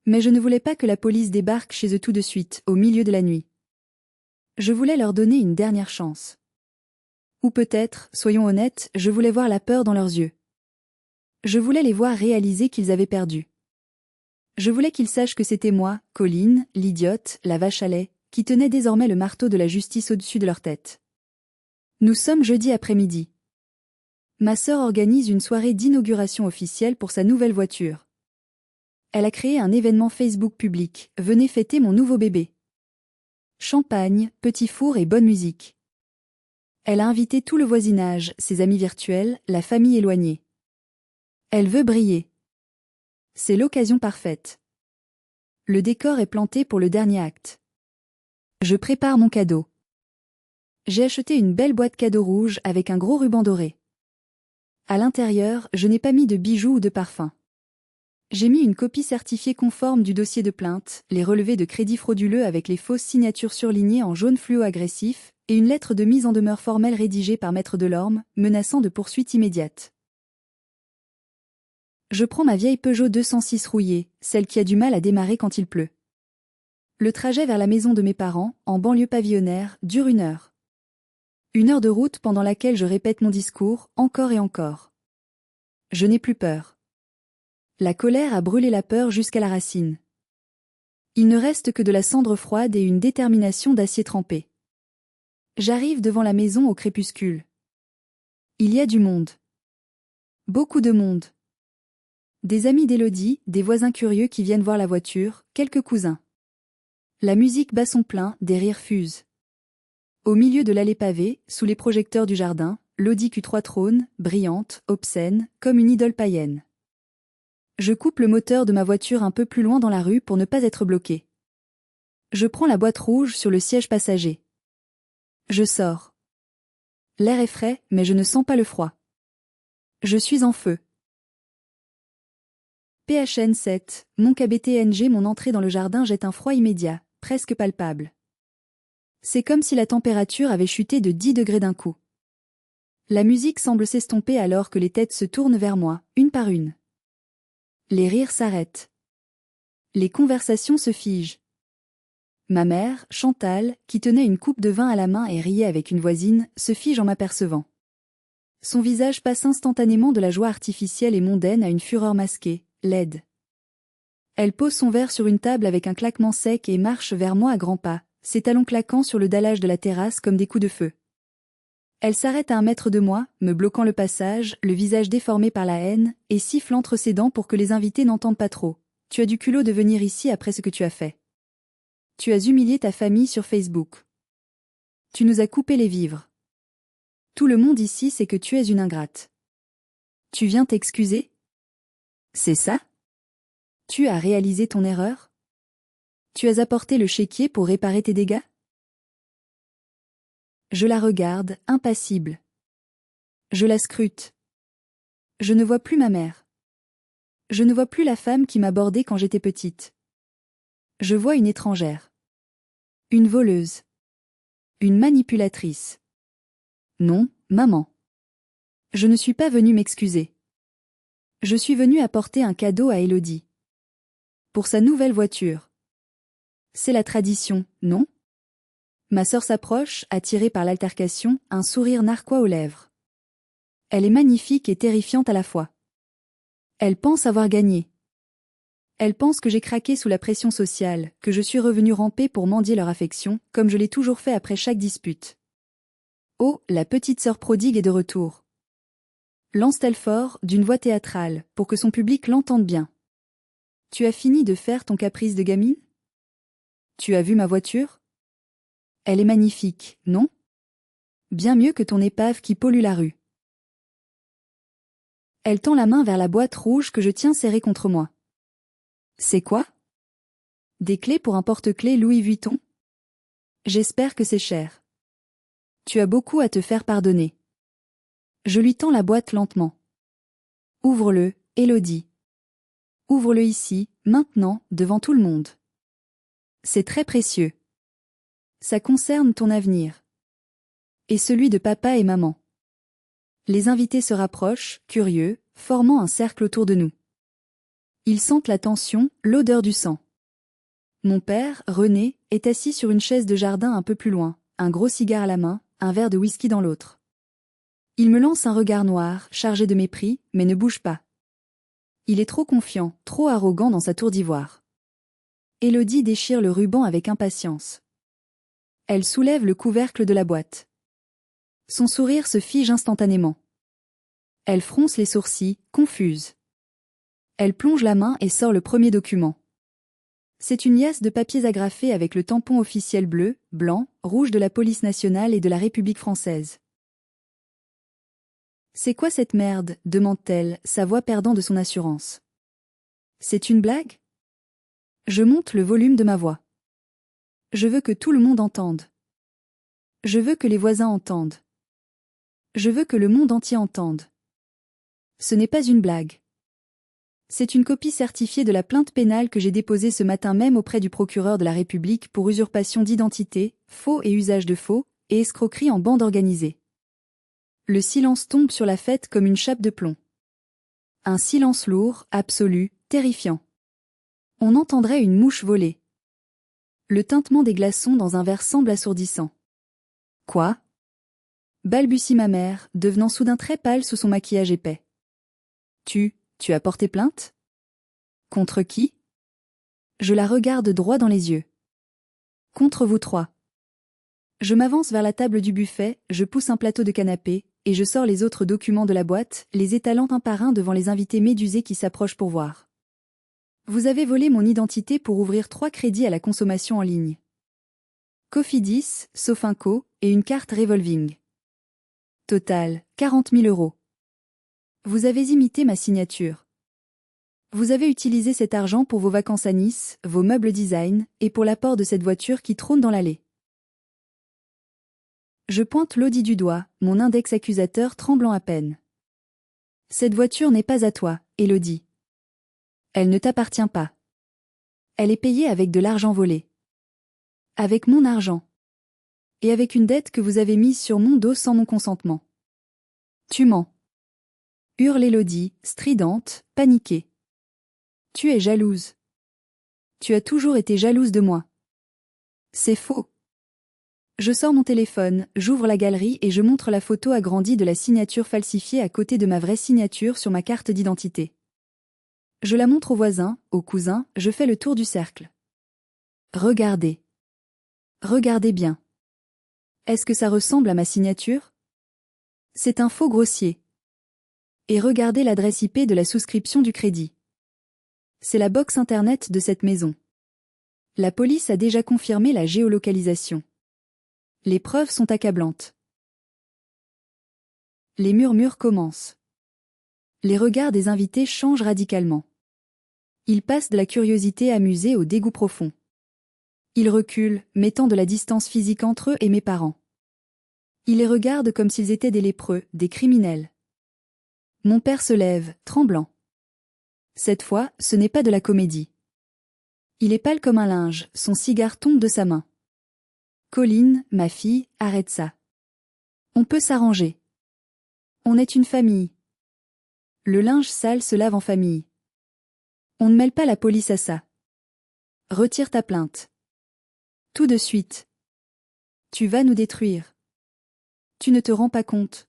Mais je ne voulais pas que la police débarque chez eux tout de suite, au milieu de la nuit. Je voulais leur donner une dernière chance. Ou peut-être, soyons honnêtes, je voulais voir la peur dans leurs yeux. Je voulais les voir réaliser qu'ils avaient perdu. Je voulais qu'ils sachent que c'était moi, Colline, l'idiote, la vache à lait, qui tenait désormais le marteau de la justice au-dessus de leur tête. Nous sommes jeudi après-midi. Ma sœur organise une soirée d'inauguration officielle pour sa nouvelle voiture. Elle a créé un événement Facebook public, venez fêter mon nouveau bébé. Champagne, petit four et bonne musique. Elle a invité tout le voisinage, ses amis virtuels, la famille éloignée. Elle veut briller. C'est l'occasion parfaite. Le décor est planté pour le dernier acte. Je prépare mon cadeau. J'ai acheté une belle boîte cadeau rouge avec un gros ruban doré. À l'intérieur, je n'ai pas mis de bijoux ou de parfum. J'ai mis une copie certifiée conforme du dossier de plainte, les relevés de crédit frauduleux avec les fausses signatures surlignées en jaune fluo agressif, et une lettre de mise en demeure formelle rédigée par Maître Delorme, menaçant de poursuite immédiate. Je prends ma vieille Peugeot 206 rouillée, celle qui a du mal à démarrer quand il pleut. Le trajet vers la maison de mes parents, en banlieue pavillonnaire, dure 1 heure. 1 heure de route pendant laquelle je répète mon discours, encore et encore. Je n'ai plus peur. La colère a brûlé la peur jusqu'à la racine. Il ne reste que de la cendre froide et une détermination d'acier trempé. J'arrive devant la maison au crépuscule. Il y a du monde. Beaucoup de monde. Des amis d'Élodie, des voisins curieux qui viennent voir la voiture, quelques cousins. La musique bat son plein, des rires fusent. Au milieu de l'allée pavée, sous les projecteurs du jardin, l'Audi Q3 trône, brillante, obscène, comme une idole païenne. Je coupe le moteur de ma voiture un peu plus loin dans la rue pour ne pas être bloqué. Je prends la boîte rouge sur le siège passager. Je sors. L'air est frais, mais je ne sens pas le froid. Je suis en feu. PHN 7, mon KBTNG. Mon entrée dans le jardin jette un froid immédiat, presque palpable. C'est comme si la température avait chuté de 10 degrés d'un coup. La musique semble s'estomper alors que les têtes se tournent vers moi, une par une. Les rires s'arrêtent. Les conversations se figent. Ma mère, Chantal, qui tenait une coupe de vin à la main et riait avec une voisine, se fige en m'apercevant. Son visage passe instantanément de la joie artificielle et mondaine à une fureur masquée, laide. Elle pose son verre sur une table avec un claquement sec et marche vers moi à grands pas, ses talons claquant sur le dallage de la terrasse comme des coups de feu. Elle s'arrête à 1 mètre de moi, me bloquant le passage, le visage déformé par la haine, et siffle entre ses dents pour que les invités n'entendent pas trop. Tu as du culot de venir ici après ce que tu as fait. Tu as humilié ta famille sur Facebook. Tu nous as coupé les vivres. Tout le monde ici sait que tu es une ingrate. Tu viens t'excuser? C'est ça? Tu as réalisé ton erreur? Tu as apporté le chéquier pour réparer tes dégâts? Je la regarde, impassible. Je la scrute. Je ne vois plus ma mère. Je ne vois plus la femme qui m'abordait quand j'étais petite. Je vois une étrangère. Une voleuse. Une manipulatrice. Non, maman. Je ne suis pas venue m'excuser. Je suis venue apporter un cadeau à Élodie. Pour sa nouvelle voiture. C'est la tradition, non? Ma sœur s'approche, attirée par l'altercation, un sourire narquois aux lèvres. Elle est magnifique et terrifiante à la fois. Elle pense avoir gagné. Elle pense que j'ai craqué sous la pression sociale, que je suis revenue ramper pour mendier leur affection, comme je l'ai toujours fait après chaque dispute. Oh, la petite sœur prodigue est de retour. Lance-t-elle fort, d'une voix théâtrale, pour que son public l'entende bien. Tu as fini de faire ton caprice de gamine? Tu as vu ma voiture? Elle est magnifique, non? Bien mieux que ton épave qui pollue la rue. Elle tend la main vers la boîte rouge que je tiens serrée contre moi. C'est quoi? Des clés pour un porte-clés Louis Vuitton? J'espère que c'est cher. Tu as beaucoup à te faire pardonner. Je lui tends la boîte lentement. Ouvre-le, Élodie. Ouvre-le ici, maintenant, devant tout le monde. C'est très précieux. Ça concerne ton avenir. Et celui de papa et maman. Les invités se rapprochent, curieux, formant un cercle autour de nous. Ils sentent la tension, l'odeur du sang. Mon père, René, est assis sur une chaise de jardin un peu plus loin, un gros cigare à la main, un verre de whisky dans l'autre. Il me lance un regard noir, chargé de mépris, mais ne bouge pas. Il est trop confiant, trop arrogant dans sa tour d'ivoire. Élodie déchire le ruban avec impatience. Elle soulève le couvercle de la boîte. Son sourire se fige instantanément. Elle fronce les sourcils, confuse. Elle plonge la main et sort le premier document. C'est une liasse de papiers agrafés avec le tampon officiel bleu, blanc, rouge de la police nationale et de la République française. « C'est quoi cette merde » demande-t-elle, sa voix perdant de son assurance. « C'est une blague ?» Je monte le volume de ma voix. Je veux que tout le monde entende. Je veux que les voisins entendent. Je veux que le monde entier entende. Ce n'est pas une blague. C'est une copie certifiée de la plainte pénale que j'ai déposée ce matin même auprès du procureur de la République pour usurpation d'identité, faux et usage de faux, et escroquerie en bande organisée. Le silence tombe sur la fête comme une chape de plomb. Un silence lourd, absolu, terrifiant. On entendrait une mouche voler. Le tintement des glaçons dans un verre semble assourdissant. Quoi ? Balbutie ma mère, devenant soudain très pâle sous son maquillage épais. Tu as porté plainte ? Contre qui ? Je la regarde droit dans les yeux. Contre vous trois. Je m'avance vers la table du buffet, je pousse un plateau de canapé, et je sors les autres documents de la boîte, les étalant un par un devant les invités médusés qui s'approchent pour voir. Vous avez volé mon identité pour ouvrir 3 crédits à la consommation en ligne. Cofidis, Sofinco, et une carte revolving. Total, 40 000 €. Vous avez imité ma signature. Vous avez utilisé cet argent pour vos vacances à Nice, vos meubles design, et pour l'apport de cette voiture qui trône dans l'allée. Je pointe l'Audi du doigt, mon index accusateur tremblant à peine. Cette voiture n'est pas à toi, Élodie. Elle ne t'appartient pas. Elle est payée avec de l'argent volé. Avec mon argent. Et avec une dette que vous avez mise sur mon dos sans mon consentement. Tu mens. Hurle Élodie, stridente, paniquée. Tu es jalouse. Tu as toujours été jalouse de moi. C'est faux. Je sors mon téléphone, j'ouvre la galerie et je montre la photo agrandie de la signature falsifiée à côté de ma vraie signature sur ma carte d'identité. Je la montre aux voisins, aux cousins, je fais le tour du cercle. Regardez. Regardez bien. Est-ce que ça ressemble à ma signature ? C'est un faux grossier. Et regardez l'adresse IP de la souscription du crédit. C'est la box internet de cette maison. La police a déjà confirmé la géolocalisation. Les preuves sont accablantes. Les murmures commencent. Les regards des invités changent radicalement. Ils passent de la curiosité amusée au dégoût profond. Ils reculent, mettant de la distance physique entre eux et mes parents. Ils les regardent comme s'ils étaient des lépreux, des criminels. Mon père se lève, tremblant. Cette fois, ce n'est pas de la comédie. Il est pâle comme un linge, son cigare tombe de sa main. Colline, ma fille, arrête ça. On peut s'arranger. On est une famille. Le linge sale se lave en famille. On ne mêle pas la police à ça. Retire ta plainte. Tout de suite. Tu vas nous détruire. Tu ne te rends pas compte.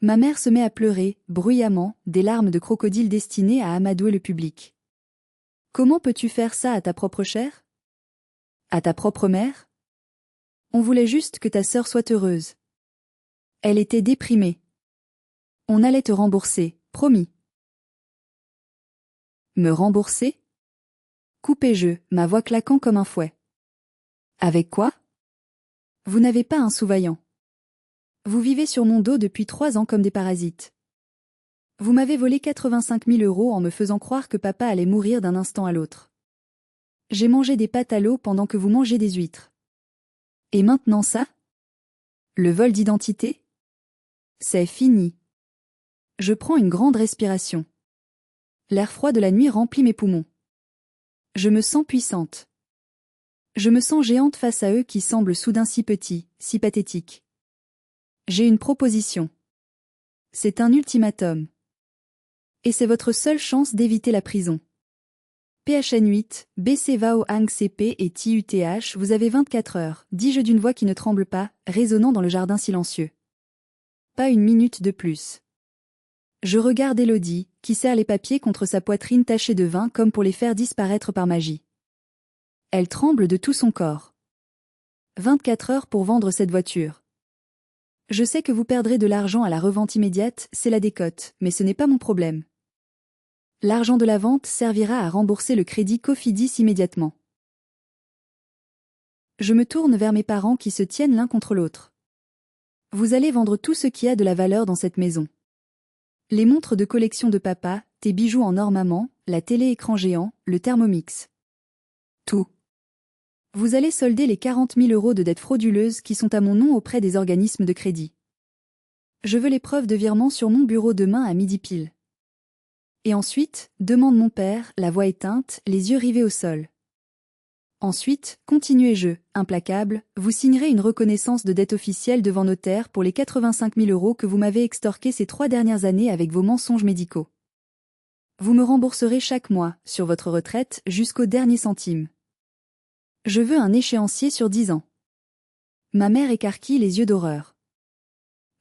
Ma mère se met à pleurer, bruyamment, des larmes de crocodile destinées à amadouer le public. Comment peux-tu faire ça à ta propre chair ? À ta propre mère ? On voulait juste que ta sœur soit heureuse. Elle était déprimée. On allait te rembourser, promis. Me rembourser ? Coupai-je, ma voix claquant comme un fouet. Avec quoi ? Vous n'avez pas un sous-vaillant. Vous vivez sur mon dos depuis 3 ans comme des parasites. Vous m'avez volé 85 000 € en me faisant croire que papa allait mourir d'un instant à l'autre. J'ai mangé des pâtes à l'eau pendant que vous mangez des huîtres. Et maintenant ça ? Le vol d'identité ? C'est fini. Je prends une grande respiration. L'air froid de la nuit remplit mes poumons. Je me sens puissante. Je me sens géante face à eux qui semblent soudain si petits, si pathétiques. J'ai une proposition. C'est un ultimatum. Et c'est votre seule chance d'éviter la prison. PHN 8, BC Vao Hang CP et TUTH, vous avez 24 heures, dis-je d'une voix qui ne tremble pas, résonnant dans le jardin silencieux. Pas une minute de plus. Je regarde Élodie, qui serre les papiers contre sa poitrine tachée de vin comme pour les faire disparaître par magie. Elle tremble de tout son corps. 24 heures pour vendre cette voiture. Je sais que vous perdrez de l'argent à la revente immédiate, c'est la décote, mais ce n'est pas mon problème. L'argent de la vente servira à rembourser le crédit Cofidis immédiatement. Je me tourne vers mes parents qui se tiennent l'un contre l'autre. Vous allez vendre tout ce qui a de la valeur dans cette maison. Les montres de collection de papa, tes bijoux en or maman, la télé-écran géant, le Thermomix. Tout. Vous allez solder les 40 000 € de dettes frauduleuses qui sont à mon nom auprès des organismes de crédit. Je veux les preuves de virement sur mon bureau demain à midi pile. Et ensuite, demande mon père, la voix éteinte, les yeux rivés au sol. Ensuite, continuez-je, implacable, vous signerez une reconnaissance de dette officielle devant notaire pour les 85 000 € que vous m'avez extorqués ces 3 dernières années avec vos mensonges médicaux. Vous me rembourserez chaque mois, sur votre retraite, jusqu'au dernier centime. Je veux un échéancier sur 10 ans. Ma mère écarquille les yeux d'horreur.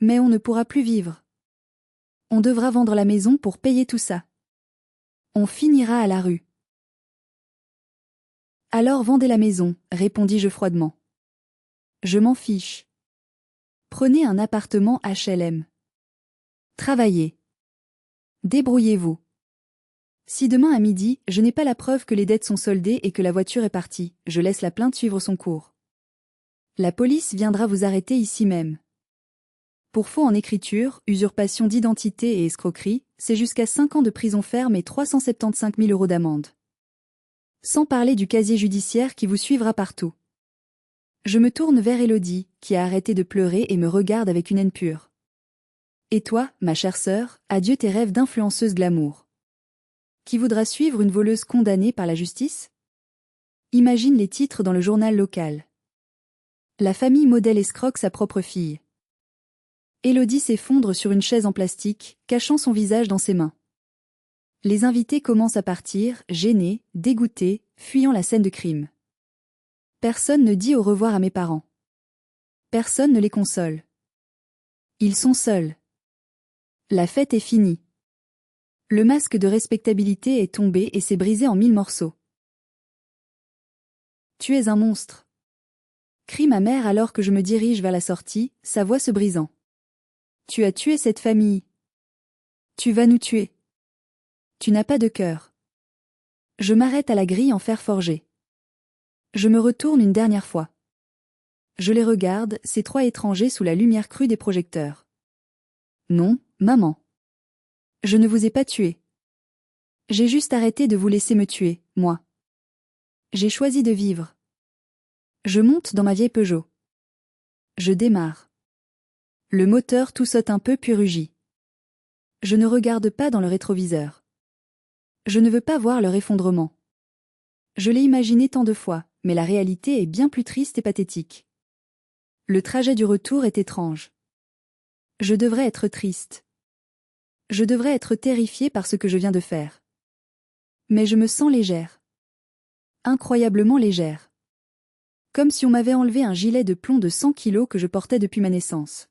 Mais on ne pourra plus vivre. On devra vendre la maison pour payer tout ça. On finira à la rue. Alors vendez la maison, répondis-je froidement. Je m'en fiche. Prenez un appartement HLM. Travaillez. Débrouillez-vous. Si demain à midi, je n'ai pas la preuve que les dettes sont soldées et que la voiture est partie, je laisse la plainte suivre son cours. La police viendra vous arrêter ici même. Pour faux en écriture, usurpation d'identité et escroquerie, c'est jusqu'à 5 ans de prison ferme et 375 000 € d'amende. Sans parler du casier judiciaire qui vous suivra partout. Je me tourne vers Élodie, qui a arrêté de pleurer et me regarde avec une haine pure. Et toi, ma chère sœur, adieu tes rêves d'influenceuse glamour. Qui voudra suivre une voleuse condamnée par la justice? Imagine les titres dans le journal local. La famille modèle escroque sa propre fille. Élodie s'effondre sur une chaise en plastique, cachant son visage dans ses mains. Les invités commencent à partir, gênés, dégoûtés, fuyant la scène de crime. Personne ne dit au revoir à mes parents. Personne ne les console. Ils sont seuls. La fête est finie. Le masque de respectabilité est tombé et s'est brisé en 1000 morceaux. Tu es un monstre. Crie ma mère alors que je me dirige vers la sortie, sa voix se brisant. Tu as tué cette famille. Tu vas nous tuer. Tu n'as pas de cœur. Je m'arrête à la grille en fer forgé. Je me retourne une dernière fois. Je les regarde, ces 3 étrangers sous la lumière crue des projecteurs. Non, maman. Je ne vous ai pas tué. J'ai juste arrêté de vous laisser me tuer, moi. J'ai choisi de vivre. Je monte dans ma vieille Peugeot. Je démarre. Le moteur tout saute un peu puis rugit. Je ne regarde pas dans le rétroviseur. Je ne veux pas voir leur effondrement. Je l'ai imaginé tant de fois, mais la réalité est bien plus triste et pathétique. Le trajet du retour est étrange. Je devrais être triste. Je devrais être terrifiée par ce que je viens de faire. Mais je me sens légère. Incroyablement légère. Comme si on m'avait enlevé un gilet de plomb de 100 kilos que je portais depuis ma naissance.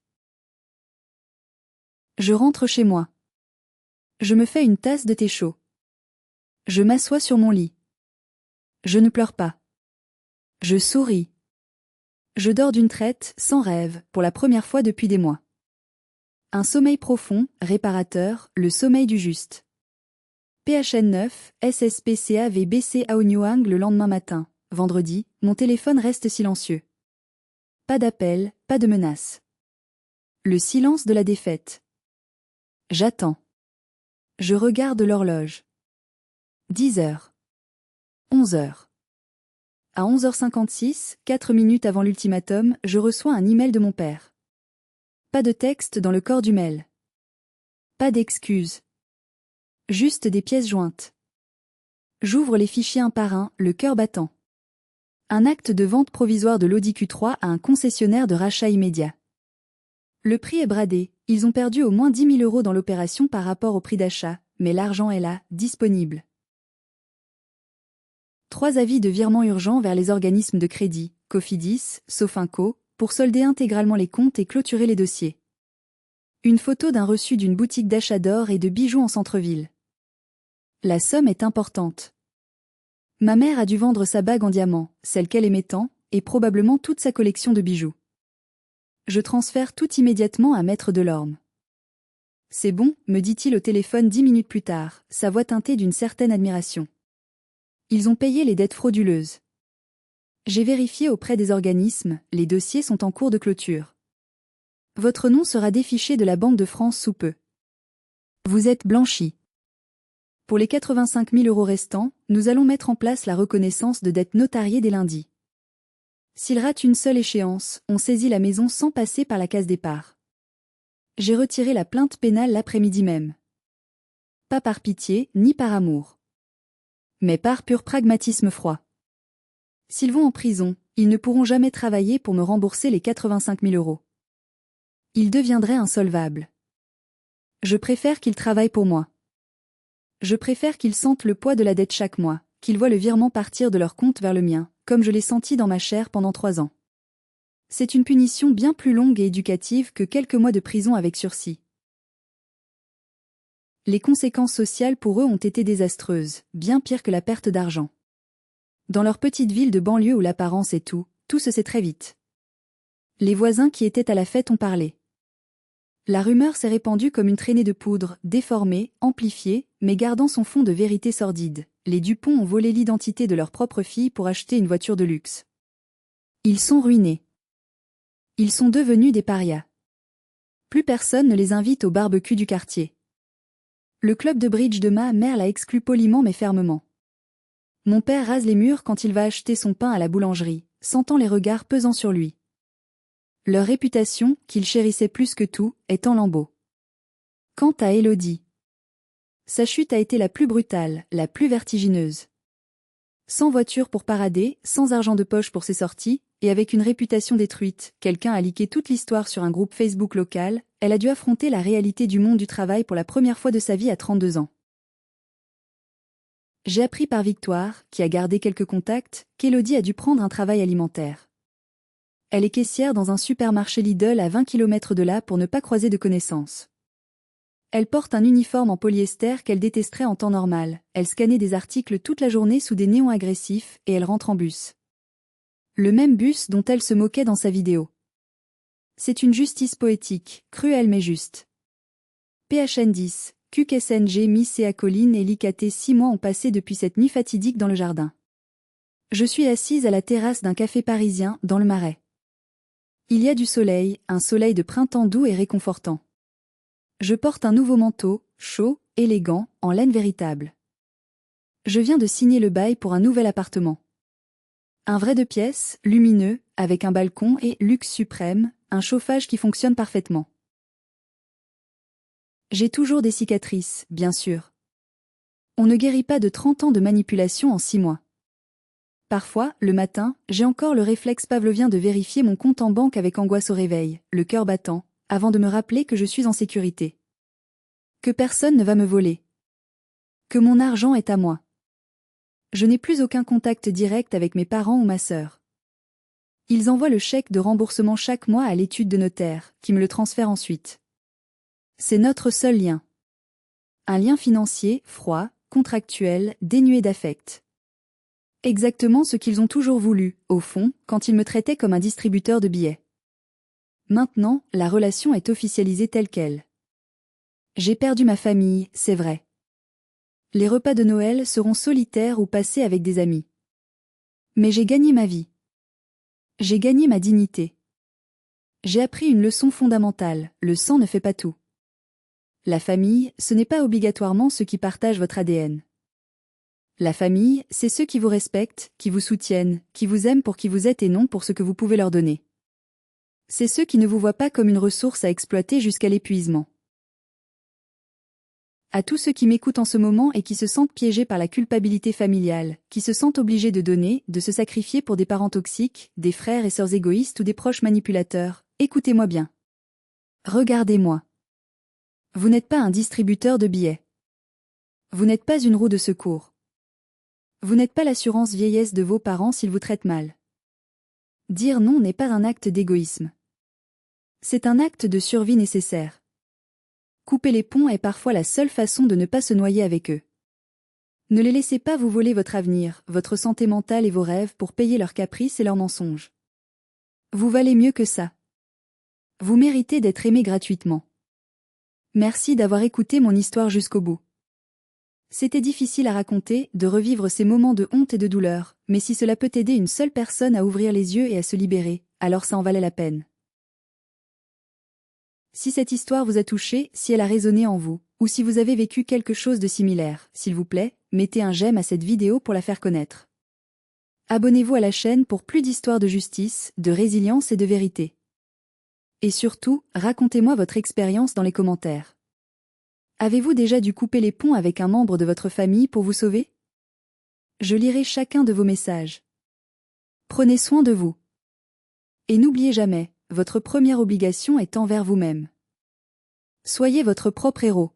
Je rentre chez moi. Je me fais une tasse de thé chaud. Je m'assois sur mon lit. Je ne pleure pas. Je souris. Je dors d'une traite, sans rêve, pour la première fois depuis des mois. Un sommeil profond, réparateur, le sommeil du juste. PHN 9, SSPCAVBC Aonyoang le lendemain matin, vendredi, mon téléphone reste silencieux. Pas d'appel, pas de menace. Le silence de la défaite. J'attends. Je regarde l'horloge. 10 heures. 11 heures. À 11h56, 4 minutes avant l'ultimatum, je reçois un email de mon père. Pas de texte dans le corps du mail. Pas d'excuses. Juste des pièces jointes. J'ouvre les fichiers un par un, le cœur battant. Un acte de vente provisoire de l'Audi Q3 à un concessionnaire de rachat immédiat. Le prix est bradé, ils ont perdu au moins 10 000 € dans l'opération par rapport au prix d'achat, mais l'argent est là, disponible. 3 avis de virement urgent vers les organismes de crédit, Cofidis, Sofinco, pour solder intégralement les comptes et clôturer les dossiers. Une photo d'un reçu d'une boutique d'achat d'or et de bijoux en centre-ville. La somme est importante. Ma mère a dû vendre sa bague en diamant, celle qu'elle aimait tant, et probablement toute sa collection de bijoux. Je transfère tout immédiatement à Maître Delorme. C'est bon, me dit-il au téléphone 10 minutes plus tard, sa voix teintée d'une certaine admiration. Ils ont payé les dettes frauduleuses. J'ai vérifié auprès des organismes, les dossiers sont en cours de clôture. Votre nom sera défiché de la Banque de France sous peu. Vous êtes blanchi. Pour les 85 000 € restants, nous allons mettre en place la reconnaissance de dettes notariées dès lundi. S'il rate une seule échéance, on saisit la maison sans passer par la case départ. J'ai retiré la plainte pénale l'après-midi même. Pas par pitié, ni par amour. Mais par pur pragmatisme froid. S'ils vont en prison, ils ne pourront jamais travailler pour me rembourser les 85 000 €. Ils deviendraient insolvables. Je préfère qu'ils travaillent pour moi. Je préfère qu'ils sentent le poids de la dette chaque mois, qu'ils voient le virement partir de leur compte vers le mien, comme je l'ai senti dans ma chair pendant 3 ans. C'est une punition bien plus longue et éducative que quelques mois de prison avec sursis. Les conséquences sociales pour eux ont été désastreuses, bien pire que la perte d'argent. Dans leur petite ville de banlieue où l'apparence est tout, tout se sait très vite. Les voisins qui étaient à la fête ont parlé. La rumeur s'est répandue comme une traînée de poudre, déformée, amplifiée, mais gardant son fond de vérité sordide. Les Dupont ont volé l'identité de leur propre fille pour acheter une voiture de luxe. Ils sont ruinés. Ils sont devenus des parias. Plus personne ne les invite au barbecue du quartier. Le club de bridge de ma mère l'a exclu poliment mais fermement. Mon père rase les murs quand il va acheter son pain à la boulangerie, sentant les regards pesant sur lui. Leur réputation, qu'il chérissait plus que tout, est en lambeaux. Quant à Élodie, sa chute a été la plus brutale, la plus vertigineuse. Sans voiture pour parader, sans argent de poche pour ses sorties, et avec une réputation détruite, quelqu'un a leaké toute l'histoire sur un groupe Facebook local, elle a dû affronter la réalité du monde du travail pour la première fois de sa vie à 32 ans. J'ai appris par Victoire, qui a gardé quelques contacts, qu'Élodie a dû prendre un travail alimentaire. Elle est caissière dans un supermarché Lidl à 20 km de là pour ne pas croiser de connaissances. Elle porte un uniforme en polyester qu'elle détesterait en temps normal, elle scannait des articles toute la journée sous des néons agressifs et elle rentre en bus. Le même bus dont elle se moquait dans sa vidéo. C'est une justice poétique, cruelle mais juste. PHN 10, QQSNG Miss et Colline et Licaté 6 mois ont passé depuis cette nuit fatidique dans le jardin. Je suis assise à la terrasse d'un café parisien, dans le Marais. Il y a du soleil, un soleil de printemps doux et réconfortant. Je porte un nouveau manteau, chaud, élégant, en laine véritable. Je viens de signer le bail pour un nouvel appartement. Un vrai 2 pièces, lumineux, avec un balcon et, luxe suprême, un chauffage qui fonctionne parfaitement. J'ai toujours des cicatrices, bien sûr. On ne guérit pas de 30 ans de manipulation en 6 mois. Parfois, le matin, j'ai encore le réflexe pavlovien de vérifier mon compte en banque avec angoisse au réveil, le cœur battant, avant de me rappeler que je suis en sécurité. Que personne ne va me voler. Que mon argent est à moi. Je n'ai plus aucun contact direct avec mes parents ou ma sœur. Ils envoient le chèque de remboursement chaque mois à l'étude de notaire, qui me le transfère ensuite. C'est notre seul lien. Un lien financier, froid, contractuel, dénué d'affect. Exactement ce qu'ils ont toujours voulu, au fond, quand ils me traitaient comme un distributeur de billets. Maintenant, la relation est officialisée telle qu'elle. J'ai perdu ma famille, c'est vrai. Les repas de Noël seront solitaires ou passés avec des amis. Mais j'ai gagné ma vie. J'ai gagné ma dignité. J'ai appris une leçon fondamentale, le sang ne fait pas tout. La famille, ce n'est pas obligatoirement ceux qui partagent votre ADN. La famille, c'est ceux qui vous respectent, qui vous soutiennent, qui vous aiment pour qui vous êtes et non pour ce que vous pouvez leur donner. C'est ceux qui ne vous voient pas comme une ressource à exploiter jusqu'à l'épuisement. À tous ceux qui m'écoutent en ce moment et qui se sentent piégés par la culpabilité familiale, qui se sentent obligés de donner, de se sacrifier pour des parents toxiques, des frères et sœurs égoïstes ou des proches manipulateurs, écoutez-moi bien. Regardez-moi. Vous n'êtes pas un distributeur de billets. Vous n'êtes pas une roue de secours. Vous n'êtes pas l'assurance vieillesse de vos parents s'ils vous traitent mal. Dire non n'est pas un acte d'égoïsme. C'est un acte de survie nécessaire. Couper les ponts est parfois la seule façon de ne pas se noyer avec eux. Ne les laissez pas vous voler votre avenir, votre santé mentale et vos rêves pour payer leurs caprices et leurs mensonges. Vous valez mieux que ça. Vous méritez d'être aimé gratuitement. Merci d'avoir écouté mon histoire jusqu'au bout. C'était difficile à raconter, de revivre ces moments de honte et de douleur, mais si cela peut aider une seule personne à ouvrir les yeux et à se libérer, alors ça en valait la peine. Si cette histoire vous a touché, si elle a résonné en vous, ou si vous avez vécu quelque chose de similaire, s'il vous plaît, mettez un j'aime à cette vidéo pour la faire connaître. Abonnez-vous à la chaîne pour plus d'histoires de justice, de résilience et de vérité. Et surtout, racontez-moi votre expérience dans les commentaires. Avez-vous déjà dû couper les ponts avec un membre de votre famille pour vous sauver? Je lirai chacun de vos messages. Prenez soin de vous. Et n'oubliez jamais, votre première obligation est envers vous-même. Soyez votre propre héros.